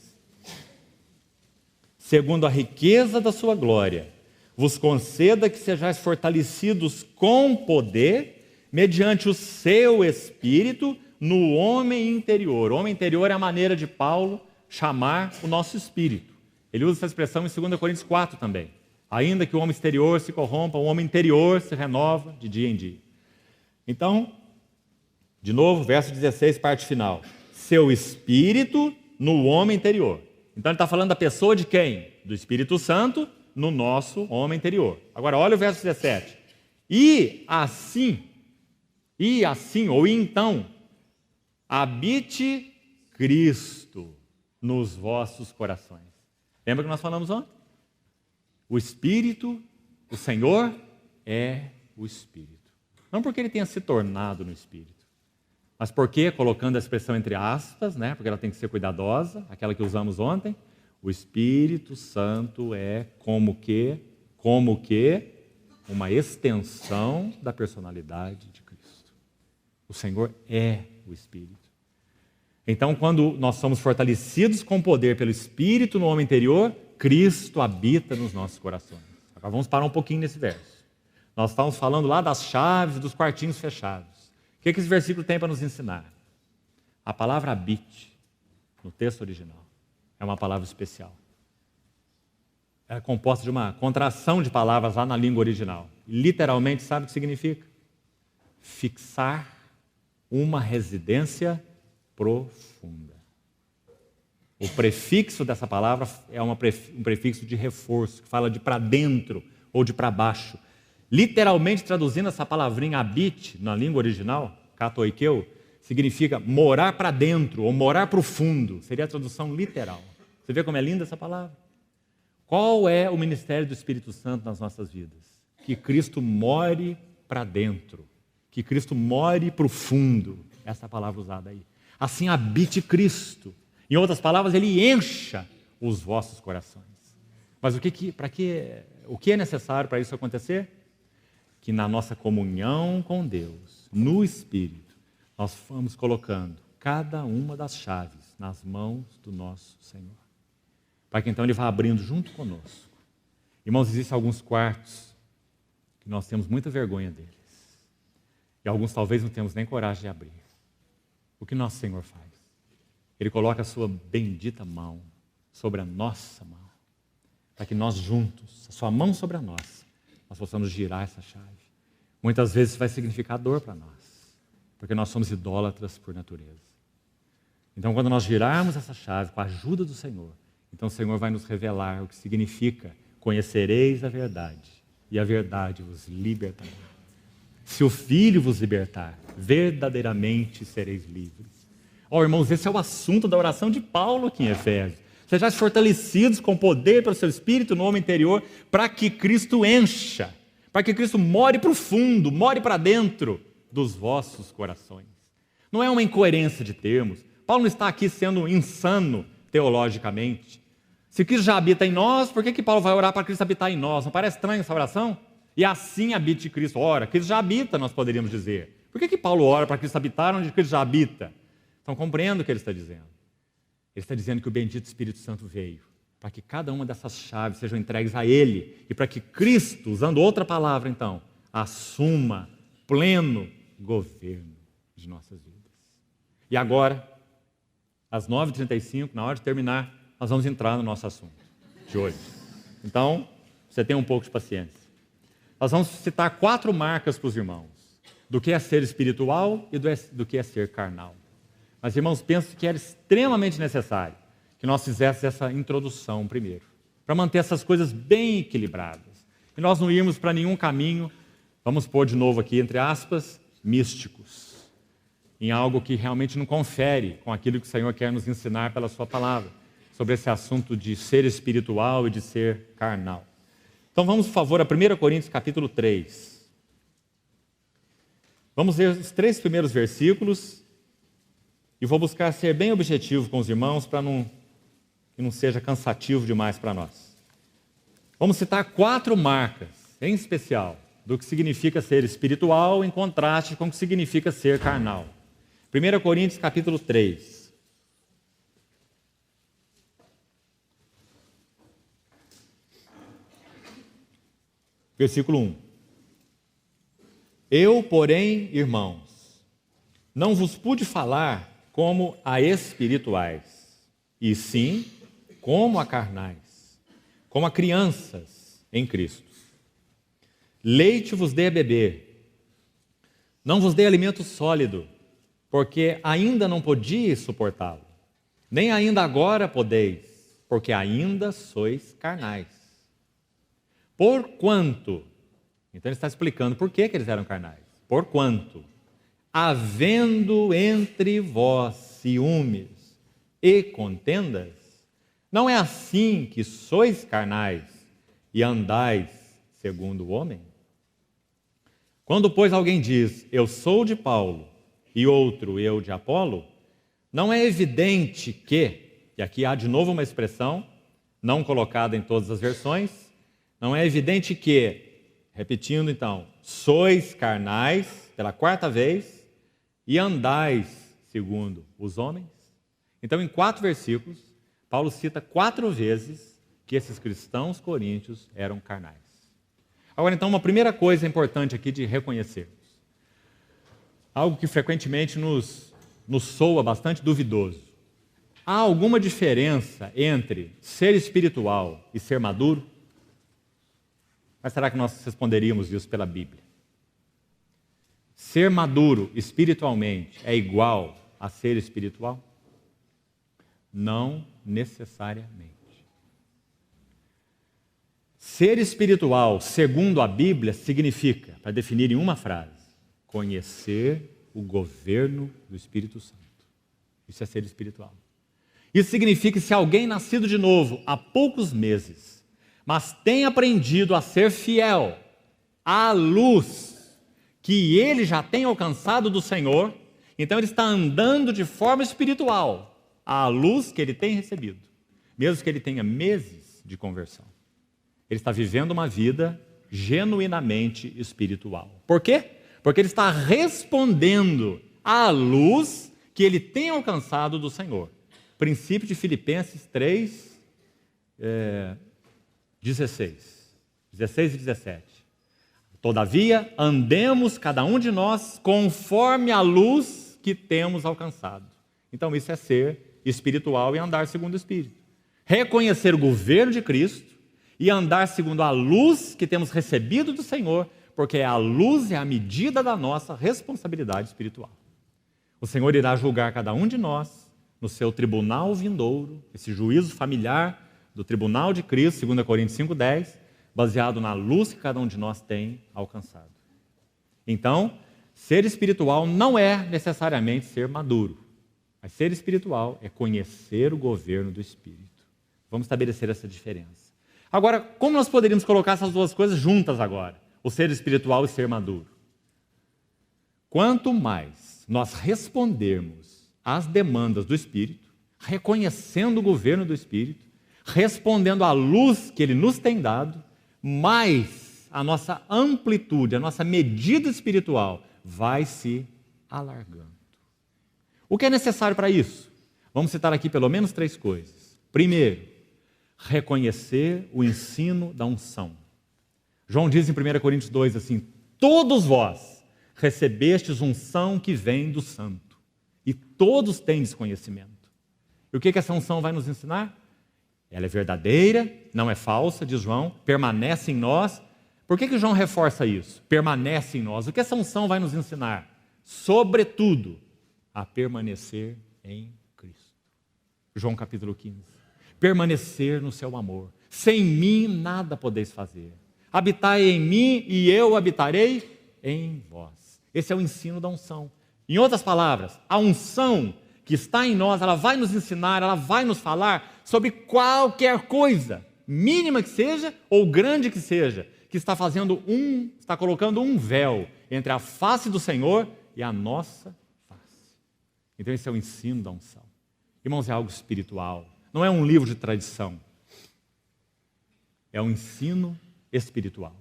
Segundo a riqueza da sua glória, vos conceda que sejais fortalecidos com poder, mediante o seu Espírito, no homem interior. O homem interior é a maneira de Paulo chamar o nosso espírito. Ele usa essa expressão em 2 Coríntios 4 também. Ainda que o homem exterior se corrompa, o homem interior se renova de dia em dia. Então, de novo, verso 16, parte final. Seu Espírito no homem interior. Então ele está falando da pessoa de quem? Do Espírito Santo no nosso homem interior. Agora olha o verso 17. E assim, ou então, habite Cristo nos vossos corações. Lembra que nós falamos ontem? O Espírito, o Senhor é o Espírito. Não porque Ele tenha se tornado no Espírito, mas porque, colocando a expressão entre aspas, né, porque ela tem que ser cuidadosa, aquela que usamos ontem, o Espírito Santo é como que uma extensão da personalidade de Cristo. O Senhor é o Espírito. Então, quando nós somos fortalecidos com poder pelo Espírito no homem interior, Cristo habita nos nossos corações. Agora vamos parar um pouquinho nesse verso. Nós estávamos falando lá das chaves dos quartinhos fechados. O que esse versículo tem para nos ensinar? A palavra habite, no texto original, é uma palavra especial. É composta de uma contração de palavras lá na língua original. Literalmente, sabe o que significa? Fixar uma residência profunda. O prefixo dessa palavra é um prefixo de reforço, que fala de para dentro ou de para baixo. Literalmente traduzindo essa palavrinha habite, na língua original, katoikeu, significa morar para dentro ou morar para o fundo. Seria a tradução literal. Você vê como é linda essa palavra? Qual é o ministério do Espírito Santo nas nossas vidas? Que Cristo more para dentro, que Cristo more para o fundo. Essa é a palavra usada aí. Assim habite Cristo. Em outras palavras, Ele encha os vossos corações. Mas o que é necessário para isso acontecer? Que na nossa comunhão com Deus, no Espírito, nós vamos colocando cada uma das chaves nas mãos do nosso Senhor. Para que então Ele vá abrindo junto conosco. Irmãos, existem alguns quartos que nós temos muita vergonha deles. E alguns talvez não temos nem coragem de abrir. O que nosso Senhor faz? Ele coloca a sua bendita mão sobre a nossa mão, para que nós juntos, a sua mão sobre a nossa, nós possamos girar essa chave. Muitas vezes vai significar dor para nós, porque nós somos idólatras por natureza. Então, quando nós girarmos essa chave com a ajuda do Senhor, então o Senhor vai nos revelar o que significa: conhecereis a verdade, e a verdade vos libertará. Se o Filho vos libertar, verdadeiramente sereis livres. Irmãos, esse é o assunto da oração de Paulo aqui em Efésios. Sejais fortalecidos com poder pelo seu Espírito no homem interior, para que Cristo encha, para que Cristo more para o fundo, more para dentro dos vossos corações. Não é uma incoerência de termos. Paulo não está aqui sendo insano teologicamente. Se Cristo já habita em nós, por que Paulo vai orar para Cristo habitar em nós? Não parece estranho essa oração? E assim habite Cristo. Ora, Cristo já habita, nós poderíamos dizer. Por que Paulo ora para Cristo habitar onde Cristo já habita? Então compreendo o que ele está dizendo. Ele está dizendo que o bendito Espírito Santo veio para que cada uma dessas chaves sejam entregues a Ele e para que Cristo, usando outra palavra então, assuma pleno governo de nossas vidas. E agora, às 9h35, na hora de terminar, nós vamos entrar no nosso assunto de hoje. Então, você tem um pouco de paciência. Nós vamos citar 4 marcas para os irmãos, do que é ser espiritual e do que é ser carnal. Mas, irmãos, penso que era extremamente necessário que nós fizéssemos essa introdução primeiro, para manter essas coisas bem equilibradas. E nós não irmos para nenhum caminho, vamos pôr de novo aqui, entre aspas, místicos, em algo que realmente não confere com aquilo que o Senhor quer nos ensinar pela sua palavra, sobre esse assunto de ser espiritual e de ser carnal. Então vamos, por favor, a 1 Coríntios capítulo 3. Vamos ver os 3 primeiros versículos e vou buscar ser bem objetivo com os irmãos para que não seja cansativo demais para nós. Vamos citar 4 marcas, em especial, do que significa ser espiritual em contraste com o que significa ser carnal. 1 Coríntios capítulo 3. Versículo 1. Eu, porém, irmãos, não vos pude falar como a espirituais, e sim como a carnais, como a crianças em Cristo. Leite vos dei a beber, não vos dei alimento sólido, porque ainda não podíeis suportá-lo, nem ainda agora podeis, porque ainda sois carnais. Porquanto, então ele está explicando por que eles eram carnais. Porquanto, havendo entre vós ciúmes e contendas, não é assim que sois carnais e andais segundo o homem? Quando, pois, alguém diz, eu sou de Paulo, e outro, eu de Apolo, não é evidente que, e aqui há de novo uma expressão, não colocada em todas as versões, não é evidente que, repetindo então, sois carnais, pela 4ª vez, e andais segundo os homens? Então, em 4 versículos, Paulo cita 4 vezes que esses cristãos coríntios eram carnais. Agora, então, uma primeira coisa importante aqui de reconhecermos. Algo que frequentemente nos soa bastante duvidoso. Há alguma diferença entre ser espiritual e ser maduro? Mas será que nós responderíamos isso pela Bíblia? Ser maduro espiritualmente é igual a ser espiritual? Não necessariamente. Ser espiritual, segundo a Bíblia, significa, para definir em uma frase, conhecer o governo do Espírito Santo. Isso é ser espiritual. Isso significa que se alguém nascido de novo há poucos meses, mas tem aprendido a ser fiel à luz que ele já tem alcançado do Senhor, então ele está andando de forma espiritual à luz que ele tem recebido, mesmo que ele tenha meses de conversão. Ele está vivendo uma vida genuinamente espiritual. Por quê? Porque ele está respondendo à luz que ele tem alcançado do Senhor. Princípio de Filipenses 3, 16 e 17. Todavia, andemos cada um de nós conforme a luz que temos alcançado. Então isso é ser espiritual e andar segundo o Espírito. Reconhecer o governo de Cristo e andar segundo a luz que temos recebido do Senhor, porque a luz é a medida da nossa responsabilidade espiritual. O Senhor irá julgar cada um de nós no seu tribunal vindouro, esse juízo familiar do tribunal de Cristo, 2 Coríntios 5,10, baseado na luz que cada um de nós tem alcançado. Então, ser espiritual não é necessariamente ser maduro, mas ser espiritual é conhecer o governo do Espírito. Vamos estabelecer essa diferença. Agora, como nós poderíamos colocar essas duas coisas juntas agora? O ser espiritual e ser maduro. Quanto mais nós respondermos às demandas do Espírito, reconhecendo o governo do Espírito, respondendo à luz que Ele nos tem dado, mais a nossa amplitude, a nossa medida espiritual vai se alargando. O que é necessário para isso? Vamos citar aqui pelo menos 3 coisas. Primeiro, reconhecer o ensino da unção. João diz em 1 Coríntios 2 assim: todos vós recebestes unção que vem do Santo, e todos têm desconhecimento. E o que essa unção vai nos ensinar? Ela é verdadeira, não é falsa, diz João, permanece em nós. Por que João reforça isso? Permanece em nós. O que essa unção vai nos ensinar? Sobretudo, a permanecer em Cristo. João capítulo 15. Permanecer no seu amor. Sem mim nada podeis fazer. Habitai em mim e eu habitarei em vós. Esse é o ensino da unção. Em outras palavras, a unção que está em nós, ela vai nos ensinar, ela vai nos falar sobre qualquer coisa, mínima que seja ou grande que seja, que está colocando um véu entre a face do Senhor e a nossa face. Então esse é o ensino da unção. Irmãos, é algo espiritual. Não é um livro de tradição. É um ensino espiritual.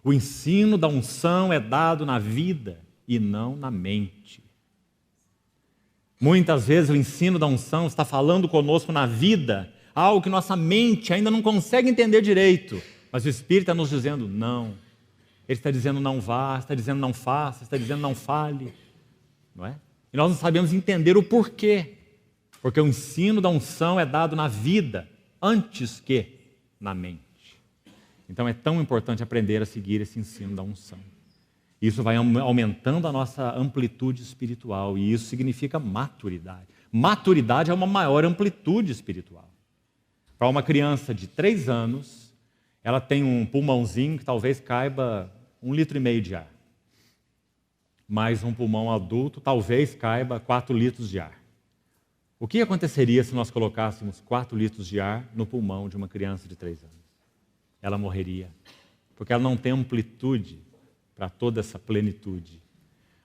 O ensino da unção é dado na vida e não na mente. Muitas vezes o ensino da unção está falando conosco na vida, algo que nossa mente ainda não consegue entender direito, mas o Espírito está nos dizendo não. Ele está dizendo não vá, está dizendo não faça, está dizendo não fale. Não é? E nós não sabemos entender o porquê. Porque o ensino da unção é dado na vida, antes que na mente. Então é tão importante aprender a seguir esse ensino da unção. Isso vai aumentando a nossa amplitude espiritual, e isso significa maturidade. Maturidade é uma maior amplitude espiritual. Para uma criança de 3 anos, ela tem um pulmãozinho que talvez caiba 1,5 litros de ar. Mais um pulmão adulto, talvez caiba 4 litros de ar. O que aconteceria se nós colocássemos 4 litros de ar no pulmão de uma criança de 3 anos? Ela morreria, porque ela não tem amplitude para toda essa plenitude.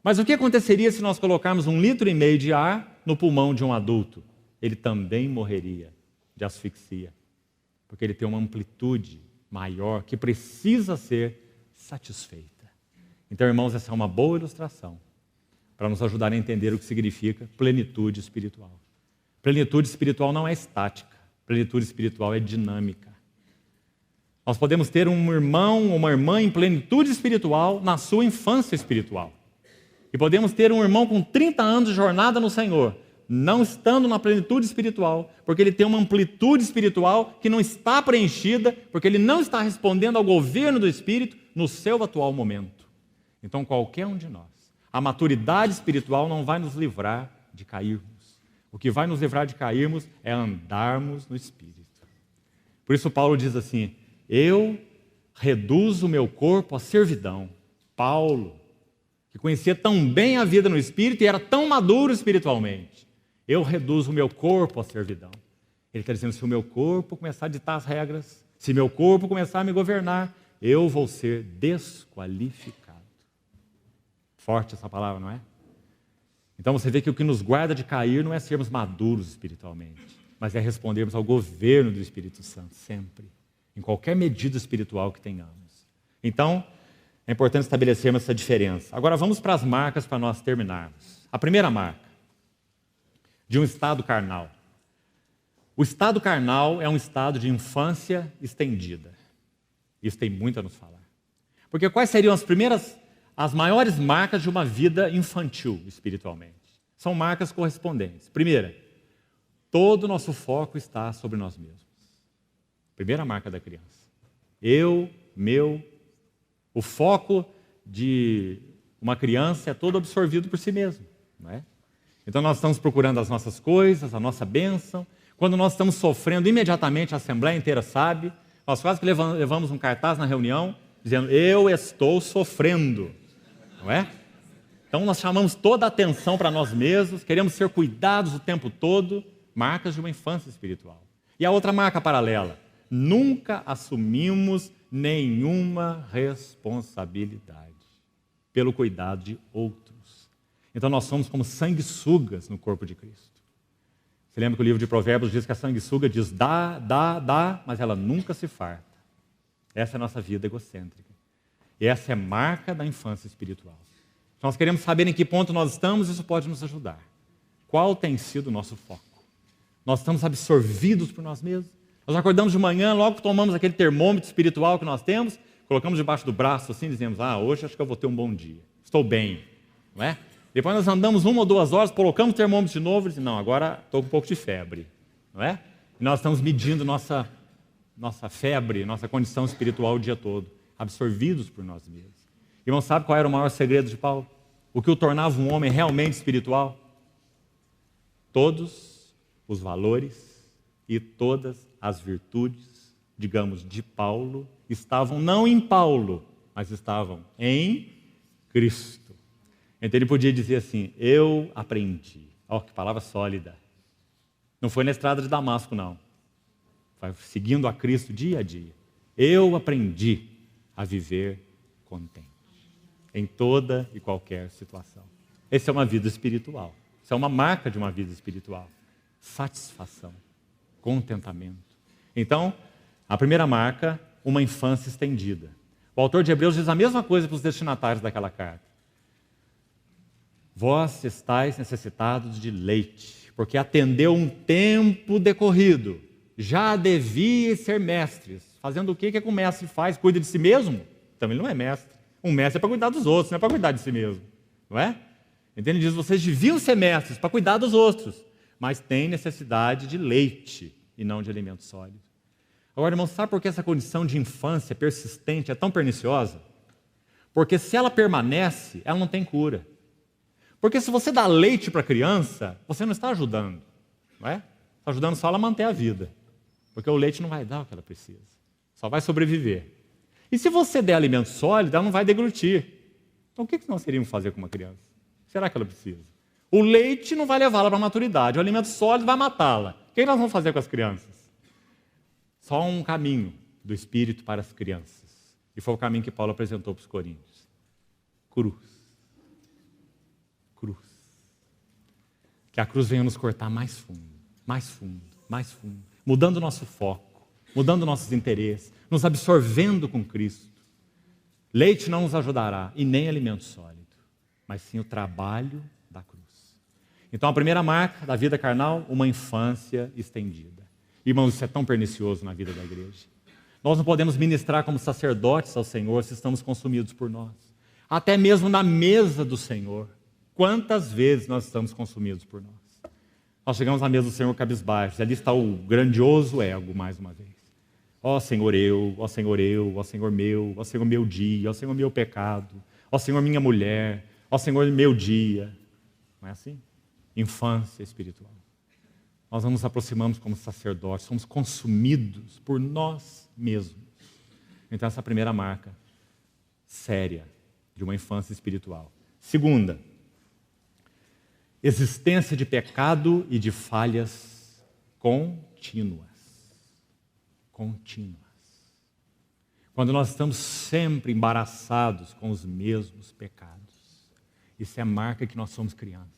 Mas o que aconteceria se nós colocarmos 1,5 litros de ar no pulmão de um adulto? Ele também morreria de asfixia, porque ele tem uma amplitude maior que precisa ser satisfeita. Então, irmãos, essa é uma boa ilustração para nos ajudar a entender o que significa plenitude espiritual. Plenitude espiritual não é estática, plenitude espiritual é dinâmica. Nós podemos ter um irmão ou uma irmã em plenitude espiritual na sua infância espiritual. E podemos ter um irmão com 30 anos de jornada no Senhor, não estando na plenitude espiritual, porque ele tem uma amplitude espiritual que não está preenchida, porque ele não está respondendo ao governo do Espírito no seu atual momento. Então, qualquer um de nós, a maturidade espiritual não vai nos livrar de cairmos. O que vai nos livrar de cairmos é andarmos no Espírito. Por isso Paulo diz assim, eu reduzo o meu corpo à servidão. Paulo, que conhecia tão bem a vida no Espírito e era tão maduro espiritualmente, eu reduzo o meu corpo à servidão. Ele está dizendo, se o meu corpo começar a ditar as regras, se meu corpo começar a me governar, eu vou ser desqualificado. Forte essa palavra, não é? Então você vê que o que nos guarda de cair não é sermos maduros espiritualmente, mas é respondermos ao governo do Espírito Santo, sempre, em qualquer medida espiritual que tenhamos. Então, é importante estabelecermos essa diferença. Agora vamos para as marcas para nós terminarmos. A primeira marca, de um estado carnal. O estado carnal é um estado de infância estendida. Isso tem muito a nos falar. Porque quais seriam as maiores marcas de uma vida infantil espiritualmente? São marcas correspondentes. Primeira, todo o nosso foco está sobre nós mesmos. Primeira marca da criança. Eu, meu. O foco de uma criança é todo absorvido por si mesmo, não é? Então nós estamos procurando as nossas coisas, a nossa bênção. Quando nós estamos sofrendo, imediatamente a Assembleia inteira sabe. Nós quase que levamos um cartaz na reunião, dizendo, eu estou sofrendo, não é? Então nós chamamos toda a atenção para nós mesmos, queremos ser cuidados o tempo todo, marcas de uma infância espiritual. E a outra marca paralela, nunca assumimos nenhuma responsabilidade pelo cuidado de outros. Então nós somos como sanguessugas no corpo de Cristo. Você lembra que o livro de Provérbios diz que a sanguessuga diz dá, dá, dá, mas ela nunca se farta. Essa é a nossa vida egocêntrica. E essa é a marca da infância espiritual. Se nós queremos saber em que ponto nós estamos, isso pode nos ajudar. Qual tem sido o nosso foco? Nós estamos absorvidos por nós mesmos? Nós acordamos de manhã, logo tomamos aquele termômetro espiritual que nós temos, colocamos debaixo do braço assim, dizemos, hoje acho que eu vou ter um bom dia, estou bem, não é? Depois nós andamos 1 ou 2 horas, colocamos o termômetro de novo e dizemos, não, agora estou com um pouco de febre, não é? E nós estamos medindo nossa febre, nossa condição espiritual o dia todo, absorvidos por nós mesmos. Irmão, sabe qual era o maior segredo de Paulo? O que o tornava um homem realmente espiritual? Todos os valores e todas as virtudes, digamos, de Paulo, estavam não em Paulo, mas estavam em Cristo. Então ele podia dizer assim, eu aprendi. Ó, que palavra sólida. Não foi na estrada de Damasco, não. Vai seguindo a Cristo dia a dia. Eu aprendi a viver contente, em toda e qualquer situação. Essa é uma vida espiritual. Isso é uma marca de uma vida espiritual. Satisfação, contentamento. Então, a primeira marca, uma infância estendida. O autor de Hebreus diz a mesma coisa para os destinatários daquela carta. Vós estáis necessitados de leite, porque atendeu um tempo decorrido. Já devíeis ser mestres. Fazendo o que que o mestre faz? Cuida de si mesmo? Então ele não é mestre. Um mestre é para cuidar dos outros, não é para cuidar de si mesmo. Não é? Então ele diz, vocês deviam ser mestres para cuidar dos outros, mas têm necessidade de leite e não de alimento sólido. Agora, irmão, sabe por que essa condição de infância persistente é tão perniciosa? Porque se ela permanece, ela não tem cura. Porque se você dá leite para a criança, você não está ajudando, não é? Está ajudando só ela a manter a vida. Porque o leite não vai dar o que ela precisa. Só vai sobreviver. E se você der alimento sólido, ela não vai deglutir. Então o que nós teríamos que fazer com uma criança? Será que ela precisa? O leite não vai levá-la para a maturidade. O alimento sólido vai matá-la. O que nós vamos fazer com as crianças? Só um caminho do Espírito para as crianças. E foi o caminho que Paulo apresentou para os coríntios. Cruz. Cruz. Que a cruz venha nos cortar mais fundo, mais fundo, mais fundo. Mudando o nosso foco, mudando nossos interesses, nos absorvendo com Cristo. Leite não nos ajudará, e nem alimento sólido, mas sim o trabalho da cruz. Então a primeira marca da vida carnal, uma infância estendida. Irmãos, isso é tão pernicioso na vida da igreja. Nós não podemos ministrar como sacerdotes ao Senhor se estamos consumidos por nós. Até mesmo na mesa do Senhor. Quantas vezes nós estamos consumidos por nós? Nós chegamos à mesa do Senhor cabisbaixos, e ali está o grandioso ego, mais uma vez. Ó Senhor eu, ó Senhor eu, ó Senhor meu dia, ó Senhor meu pecado, ó Senhor minha mulher, ó Senhor meu dia. Não é assim? Infância espiritual. nós não nos aproximamos como sacerdotes, somos consumidos por nós mesmos. Então, essa é a primeira marca séria de uma infância espiritual. Segunda, existência de pecado e de falhas contínuas. Contínuas. Quando nós estamos sempre embaraçados com os mesmos pecados. Isso é marca que nós somos crianças.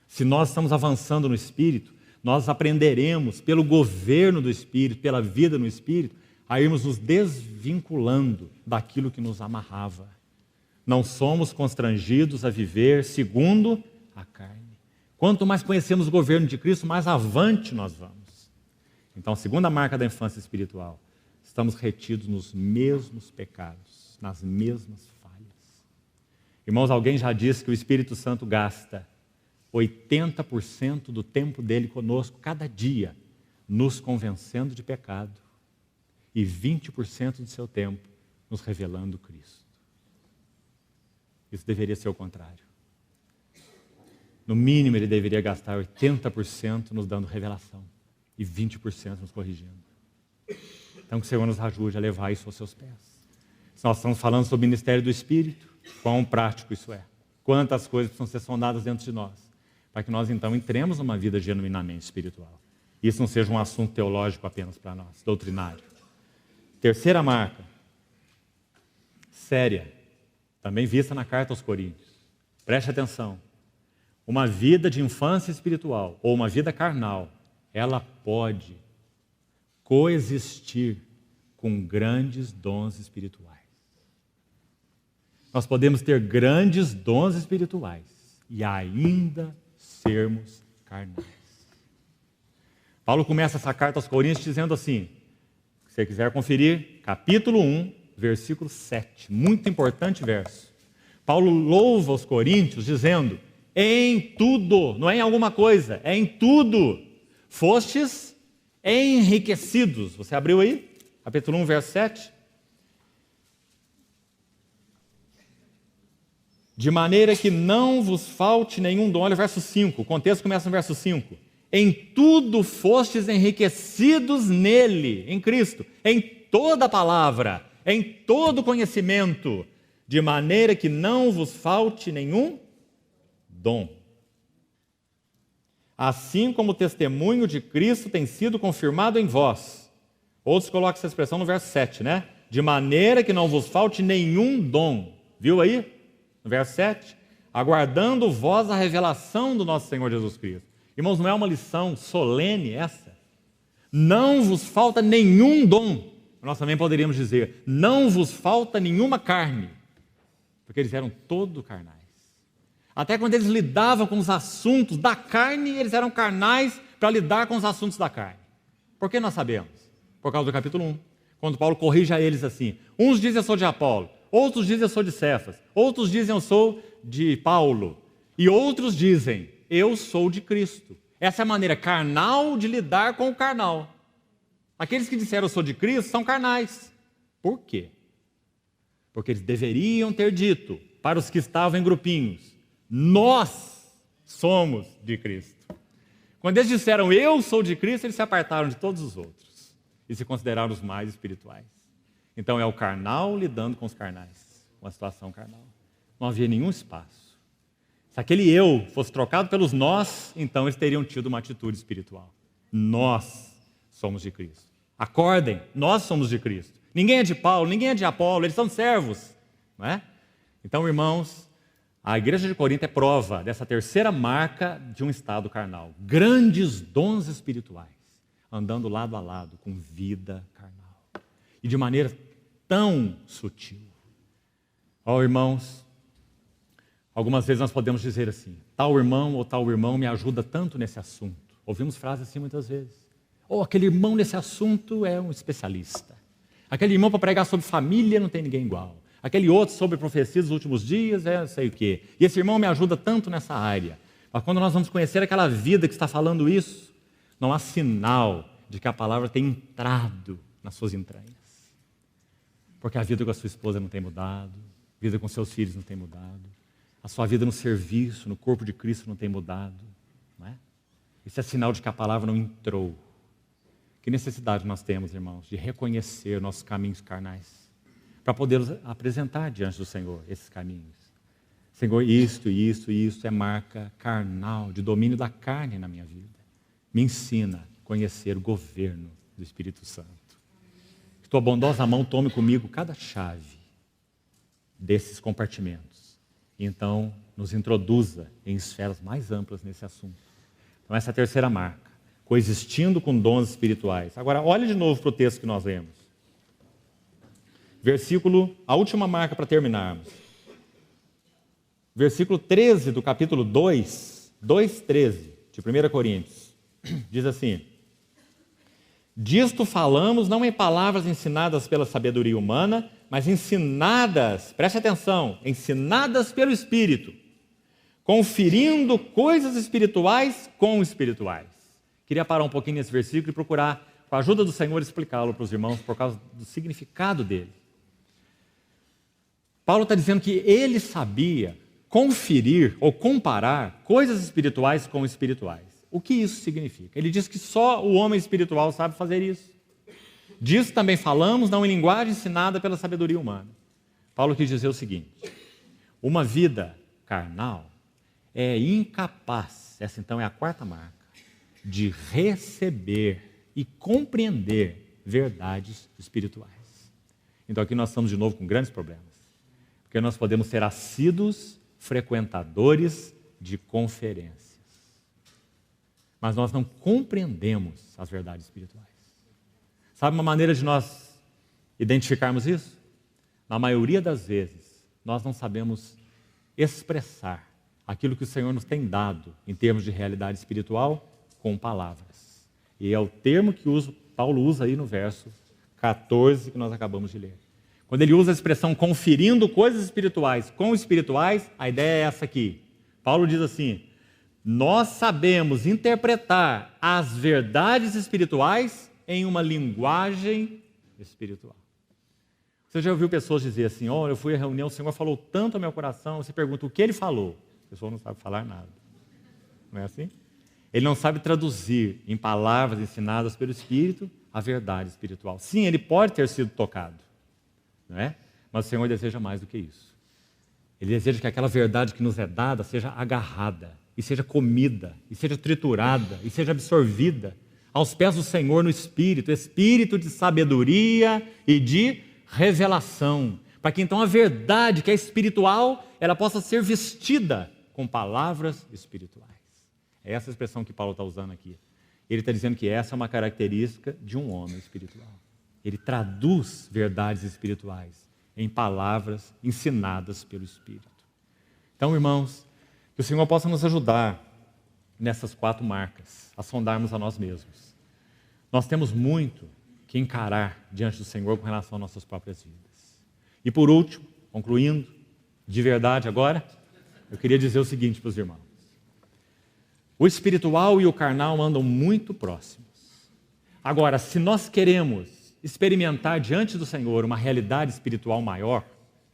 Se nós estamos avançando no Espírito, nós aprenderemos pelo governo do Espírito, pela vida no Espírito, a irmos nos desvinculando daquilo que nos amarrava. Não somos constrangidos a viver segundo a carne. Quanto mais conhecemos o governo de Cristo, mais avante nós vamos. Então, a segunda marca da infância espiritual, estamos retidos nos mesmos pecados, nas mesmas falhas. Irmãos, alguém já disse que o Espírito Santo gasta 80% do tempo dele conosco, cada dia, nos convencendo de pecado, e 20% do seu tempo nos revelando Cristo. Isso deveria ser o contrário. No mínimo, ele deveria gastar 80% nos dando revelação e 20% nos corrigindo. Então, que o Senhor nos ajude a levar isso aos seus pés. Se nós estamos falando sobre o ministério do Espírito, quão prático isso é. Quantas coisas precisam ser sondadas dentro de nós, para que nós, então, entremos numa vida genuinamente espiritual. E isso não seja um assunto teológico apenas para nós, doutrinário. Terceira marca, séria, também vista na carta aos Coríntios. Preste atenção. Uma vida de infância espiritual ou uma vida carnal, ela pode coexistir com grandes dons espirituais. Nós podemos ter grandes dons espirituais e ainda sermos carnais. Paulo começa essa carta aos Coríntios dizendo assim, se você quiser conferir, capítulo 1, versículo 7, muito importante verso. Paulo louva os coríntios dizendo, em tudo, não é em alguma coisa, é em tudo, fostes enriquecidos. Você abriu aí? Capítulo 1, verso 7. De maneira que não vos falte nenhum dom. Olha o verso 5, o contexto começa no verso 5. Em tudo fostes enriquecidos nele, em Cristo, em toda a palavra, em todo conhecimento, de maneira que não vos falte nenhum dom. Assim como o testemunho de Cristo tem sido confirmado em vós. Outros colocam essa expressão no verso 7, né? De maneira que não vos falte nenhum dom. Viu aí? No verso 7. Aguardando vós a revelação do nosso Senhor Jesus Cristo. Irmãos, não é uma lição solene essa? Não vos falta nenhum dom. Nós também poderíamos dizer, não vos falta nenhuma carne. Porque eles eram todo carnais. Até quando eles lidavam com os assuntos da carne, eles eram carnais para lidar com os assuntos da carne. Por que nós sabemos? Por causa do capítulo 1. Quando Paulo corrige a eles assim, uns dizem eu sou de Apolo, outros dizem eu sou de Cefas, outros dizem eu sou de Paulo, e outros dizem eu sou de Cristo. Essa é a maneira carnal de lidar com o carnal. Aqueles que disseram eu sou de Cristo são carnais. Por quê? Porque eles deveriam ter dito para os que estavam em grupinhos, nós somos de Cristo. Quando eles disseram eu sou de Cristo, eles se apartaram de todos os outros e se consideraram os mais espirituais. Então é o carnal lidando com os carnais, uma situação carnal. Não havia nenhum espaço. Se aquele eu fosse trocado pelos nós, então eles teriam tido uma atitude espiritual. Nós somos de Cristo. Acordem, nós somos de Cristo. Ninguém é de Paulo, ninguém é de Apolo, eles são servos. Não é? Então, irmãos, a igreja de Corinto é prova dessa terceira marca de um estado carnal. Grandes dons espirituais, andando lado a lado com vida carnal. E de maneira tão sutil. Ó, irmãos, algumas vezes nós podemos dizer assim, tal irmão ou tal irmão me ajuda tanto nesse assunto. Ouvimos frases assim muitas vezes. Ou aquele irmão nesse assunto é um especialista. Aquele irmão para pregar sobre família não tem ninguém igual. Aquele outro sobre profecias dos últimos dias é não sei o quê. E esse irmão me ajuda tanto nessa área. Mas quando nós vamos conhecer aquela vida que está falando isso, não há sinal de que a palavra tem entrado nas suas entranhas. Porque a vida com a sua esposa não tem mudado, a vida com seus filhos não tem mudado, a sua vida no serviço, no corpo de Cristo não tem mudado. Não é? Isso é sinal de que a palavra não entrou. Que necessidade nós temos, irmãos, de reconhecer nossos caminhos carnais, para poder apresentar diante do Senhor esses caminhos. Senhor, isto é marca carnal, de domínio da carne na minha vida. Me ensina a conhecer o governo do Espírito Santo. Que tua bondosa mão tome comigo cada chave desses compartimentos. E então nos introduza em esferas mais amplas nesse assunto. Então essa é a terceira marca, coexistindo com dons espirituais. Agora, olhe de novo para o texto que nós lemos. A última marca para terminarmos. Versículo 13 do capítulo 2:13 de 1 Coríntios. Diz assim: disto falamos não em palavras ensinadas pela sabedoria humana, mas ensinadas, preste atenção, ensinadas pelo Espírito, conferindo coisas espirituais com espirituais. Queria parar um pouquinho nesse versículo e procurar, com a ajuda do Senhor, explicá-lo para os irmãos por causa do significado dele. Paulo está dizendo que ele sabia conferir ou comparar coisas espirituais com espirituais. O que isso significa? Ele diz que só o homem espiritual sabe fazer isso. Disso também falamos, não em linguagem ensinada pela sabedoria humana. Paulo quis dizer o seguinte: uma vida carnal é incapaz, essa então é a quarta marca, de receber e compreender verdades espirituais. Então aqui nós estamos de novo com grandes problemas, porque nós podemos ser assíduos frequentadores de conferências, mas nós não compreendemos as verdades espirituais. Sabe uma maneira de nós identificarmos isso? Na maioria das vezes, nós não sabemos expressar aquilo que o Senhor nos tem dado em termos de realidade espiritual com palavras. E é o termo que Paulo usa aí no verso 14 que nós acabamos de ler. Quando ele usa a expressão conferindo coisas espirituais com espirituais, a ideia é essa aqui. Paulo diz assim: nós sabemos interpretar as verdades espirituais em uma linguagem espiritual. Você já ouviu pessoas dizer assim: olha, eu fui à reunião, o Senhor falou tanto ao meu coração, você pergunta o que ele falou. A pessoa não sabe falar nada. Não é assim? Ele não sabe traduzir em palavras ensinadas pelo Espírito a verdade espiritual. Sim, ele pode ter sido tocado, não é? Mas o Senhor deseja mais do que isso. Ele deseja que aquela verdade que nos é dada seja agarrada, e seja comida, e seja triturada, e seja absorvida aos pés do Senhor no Espírito, Espírito de sabedoria e de revelação, para que então a verdade que é espiritual, ela possa ser vestida com palavras espirituais. É essa expressão que Paulo está usando aqui. Ele está dizendo que essa é uma característica de um homem espiritual. Ele traduz verdades espirituais em palavras ensinadas pelo Espírito. Então, irmãos, que o Senhor possa nos ajudar nessas 4 marcas, a sondarmos a nós mesmos. Nós temos muito que encarar diante do Senhor com relação às nossas próprias vidas. E por último, concluindo, de verdade agora, eu queria dizer o seguinte para os irmãos: o espiritual e o carnal andam muito próximos. Agora, se nós queremos experimentar diante do Senhor uma realidade espiritual maior,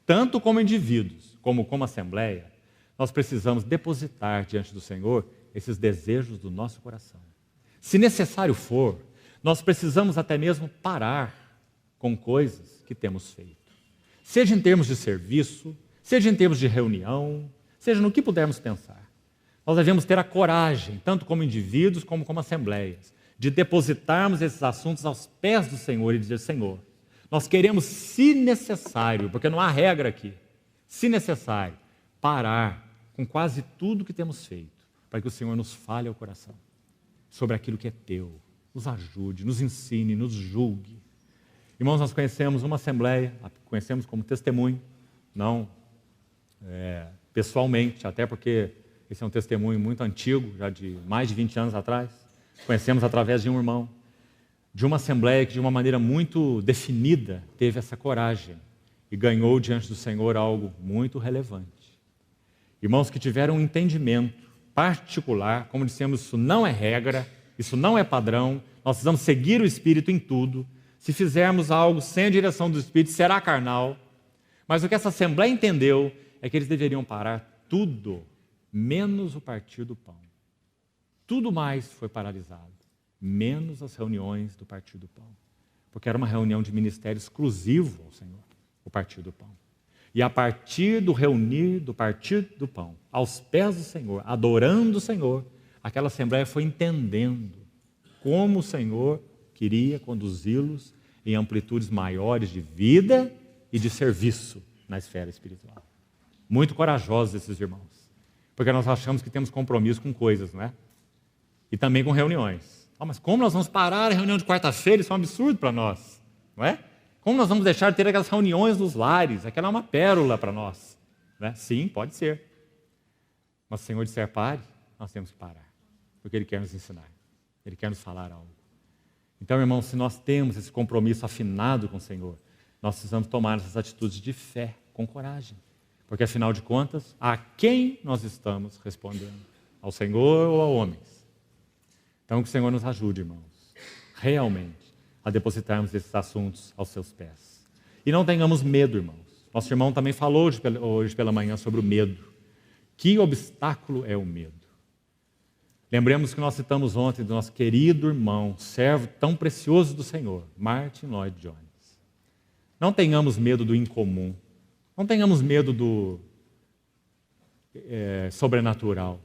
tanto como indivíduos, como assembleia, nós precisamos depositar diante do Senhor esses desejos do nosso coração. Se necessário for, nós precisamos até mesmo parar com coisas que temos feito. Seja em termos de serviço, seja em termos de reunião, seja no que pudermos pensar. Nós devemos ter a coragem, tanto como indivíduos como assembleias, de depositarmos esses assuntos aos pés do Senhor e dizer: Senhor, nós queremos, se necessário, porque não há regra aqui, se necessário, parar com quase tudo que temos feito, para que o Senhor nos fale ao coração sobre aquilo que é teu, nos ajude, nos ensine, nos julgue. Irmãos, nós conhecemos uma assembleia, conhecemos como testemunho, não pessoalmente, até porque esse é um testemunho muito antigo, já de mais de 20 anos atrás. Conhecemos através de um irmão, de uma assembleia que de uma maneira muito definida teve essa coragem e ganhou diante do Senhor algo muito relevante. Irmãos que tiveram um entendimento particular, como dissemos, isso não é regra, isso não é padrão, nós precisamos seguir o Espírito em tudo. Se fizermos algo sem a direção do Espírito, será carnal. Mas o que essa assembleia entendeu é que eles deveriam parar tudo, menos o partir do pão. Tudo mais foi paralisado, menos as reuniões do Partir do Pão. Porque era uma reunião de ministério exclusivo ao Senhor, o Partir do Pão. E a partir do reunir do Partir do Pão, aos pés do Senhor, adorando o Senhor, aquela assembleia foi entendendo como o Senhor queria conduzi-los em amplitudes maiores de vida e de serviço na esfera espiritual. Muito corajosos esses irmãos, porque nós achamos que temos compromisso com coisas, não é? E também com reuniões. Mas como nós vamos parar a reunião de quarta-feira? Isso é um absurdo para nós, não é? Como nós vamos deixar de ter aquelas reuniões nos lares? Aquela é uma pérola para nós. Né? Sim, pode ser. Mas se o Senhor disser pare, nós temos que parar. Porque Ele quer nos ensinar. Ele quer nos falar algo. Então, irmãos, se nós temos esse compromisso afinado com o Senhor, nós precisamos tomar essas atitudes de fé, com coragem. Porque, afinal de contas, a quem nós estamos respondendo? Ao Senhor ou a homens? Então, que o Senhor nos ajude, irmãos, realmente, a depositarmos esses assuntos aos seus pés. E não tenhamos medo, irmãos. Nosso irmão também falou hoje pela manhã sobre o medo. Que obstáculo é o medo? Lembremos que nós citamos ontem do nosso querido irmão, servo tão precioso do Senhor, Martin Lloyd Jones. Não tenhamos medo do incomum. Não tenhamos medo do sobrenatural.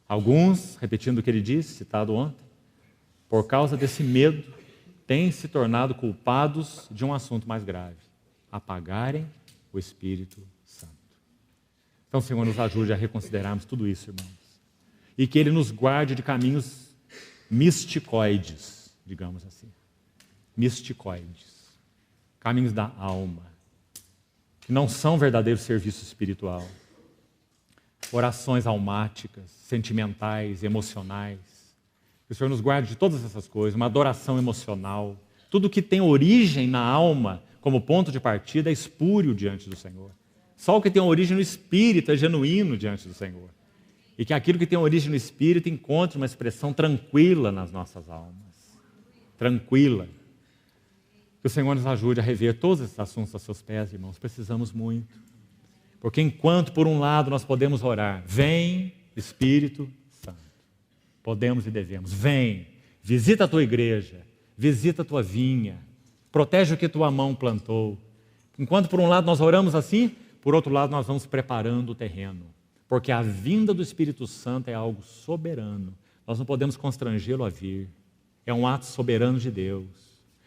Alguns, repetindo o que ele disse, citado ontem, por causa desse medo, têm se tornado culpados de um assunto mais grave: apagarem o Espírito Santo. Então, o Senhor nos ajude a reconsiderarmos tudo isso, irmãos. E que Ele nos guarde de caminhos misticoides, digamos assim. Misticoides. Caminhos da alma. Que não são verdadeiro serviço espiritual. Orações almáticas, sentimentais, emocionais. Que o Senhor nos guarde de todas essas coisas, uma adoração emocional. Tudo que tem origem na alma, como ponto de partida, é espúrio diante do Senhor. Só o que tem origem no Espírito é genuíno diante do Senhor. E que aquilo que tem origem no Espírito encontre uma expressão tranquila nas nossas almas. Tranquila. Que o Senhor nos ajude a rever todos esses assuntos aos seus pés, irmãos. Precisamos muito. Porque enquanto, por um lado, nós podemos orar, vem Espírito Santo. Podemos e devemos. Vem, visita a tua igreja, visita a tua vinha, protege o que tua mão plantou. Enquanto, por um lado, nós oramos assim, por outro lado, nós vamos preparando o terreno. Porque a vinda do Espírito Santo é algo soberano. Nós não podemos constrangê-lo a vir. É um ato soberano de Deus.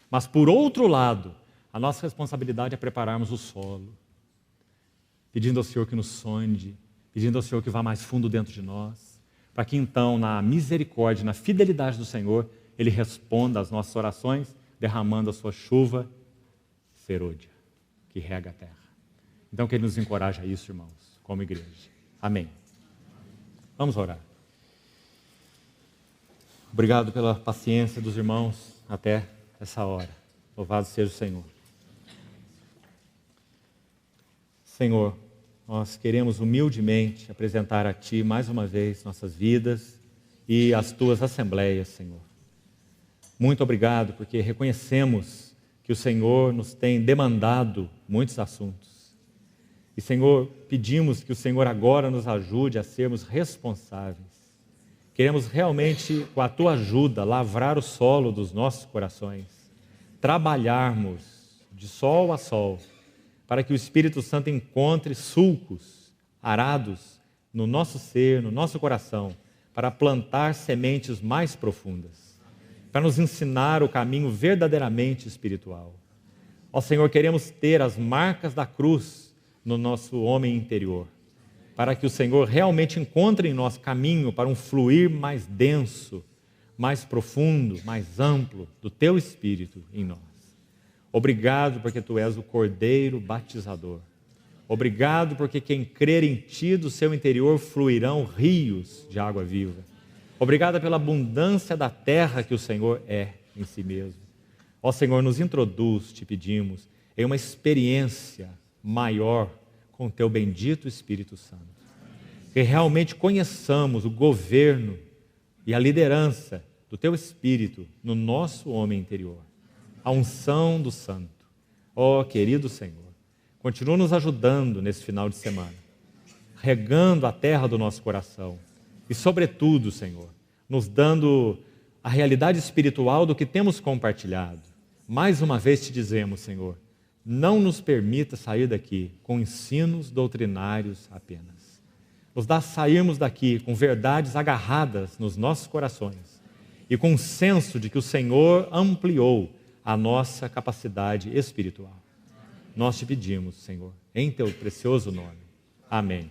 Mas, por outro lado, a nossa responsabilidade é prepararmos o solo, pedindo ao Senhor que nos sonde, pedindo ao Senhor que vá mais fundo dentro de nós, para que então, na misericórdia, na fidelidade do Senhor, Ele responda às nossas orações, derramando a sua chuva serôdia, que rega a terra. Então, que Ele nos encoraje a isso, irmãos, como igreja. Amém. Vamos orar. Obrigado pela paciência dos irmãos até essa hora. Louvado seja o Senhor. Senhor, nós queremos humildemente apresentar a Ti mais uma vez nossas vidas e as Tuas assembleias, Senhor. Muito obrigado, porque reconhecemos que o Senhor nos tem demandado muitos assuntos. E, Senhor, pedimos que o Senhor agora nos ajude a sermos responsáveis. Queremos realmente, com a Tua ajuda, lavrar o solo dos nossos corações, trabalharmos de sol a sol, para que o Espírito Santo encontre sulcos, arados no nosso ser, no nosso coração, para plantar sementes mais profundas, para nos ensinar o caminho verdadeiramente espiritual. Ó Senhor, queremos ter as marcas da cruz no nosso homem interior, para que o Senhor realmente encontre em nós caminho para um fluir mais denso, mais profundo, mais amplo do Teu Espírito em nós. Obrigado porque Tu és o Cordeiro batizador. Obrigado porque quem crer em Ti, do seu interior fluirão rios de água viva. Obrigado pela abundância da terra que o Senhor é em si mesmo. Ó Senhor, nos introduz, te pedimos, em uma experiência maior com o Teu bendito Espírito Santo. Que realmente conheçamos o governo e a liderança do Teu Espírito no nosso homem interior. A unção do Santo. Ó querido Senhor, continua nos ajudando nesse final de semana, regando a terra do nosso coração. E sobretudo, Senhor, nos dando a realidade espiritual do que temos compartilhado. Mais uma vez te dizemos, Senhor, não nos permita sair daqui com ensinos doutrinários apenas. Nos dá sairmos daqui com verdades agarradas nos nossos corações e com um senso de que o Senhor ampliou a nossa capacidade espiritual. Nós te pedimos, Senhor, em teu precioso nome. Amém.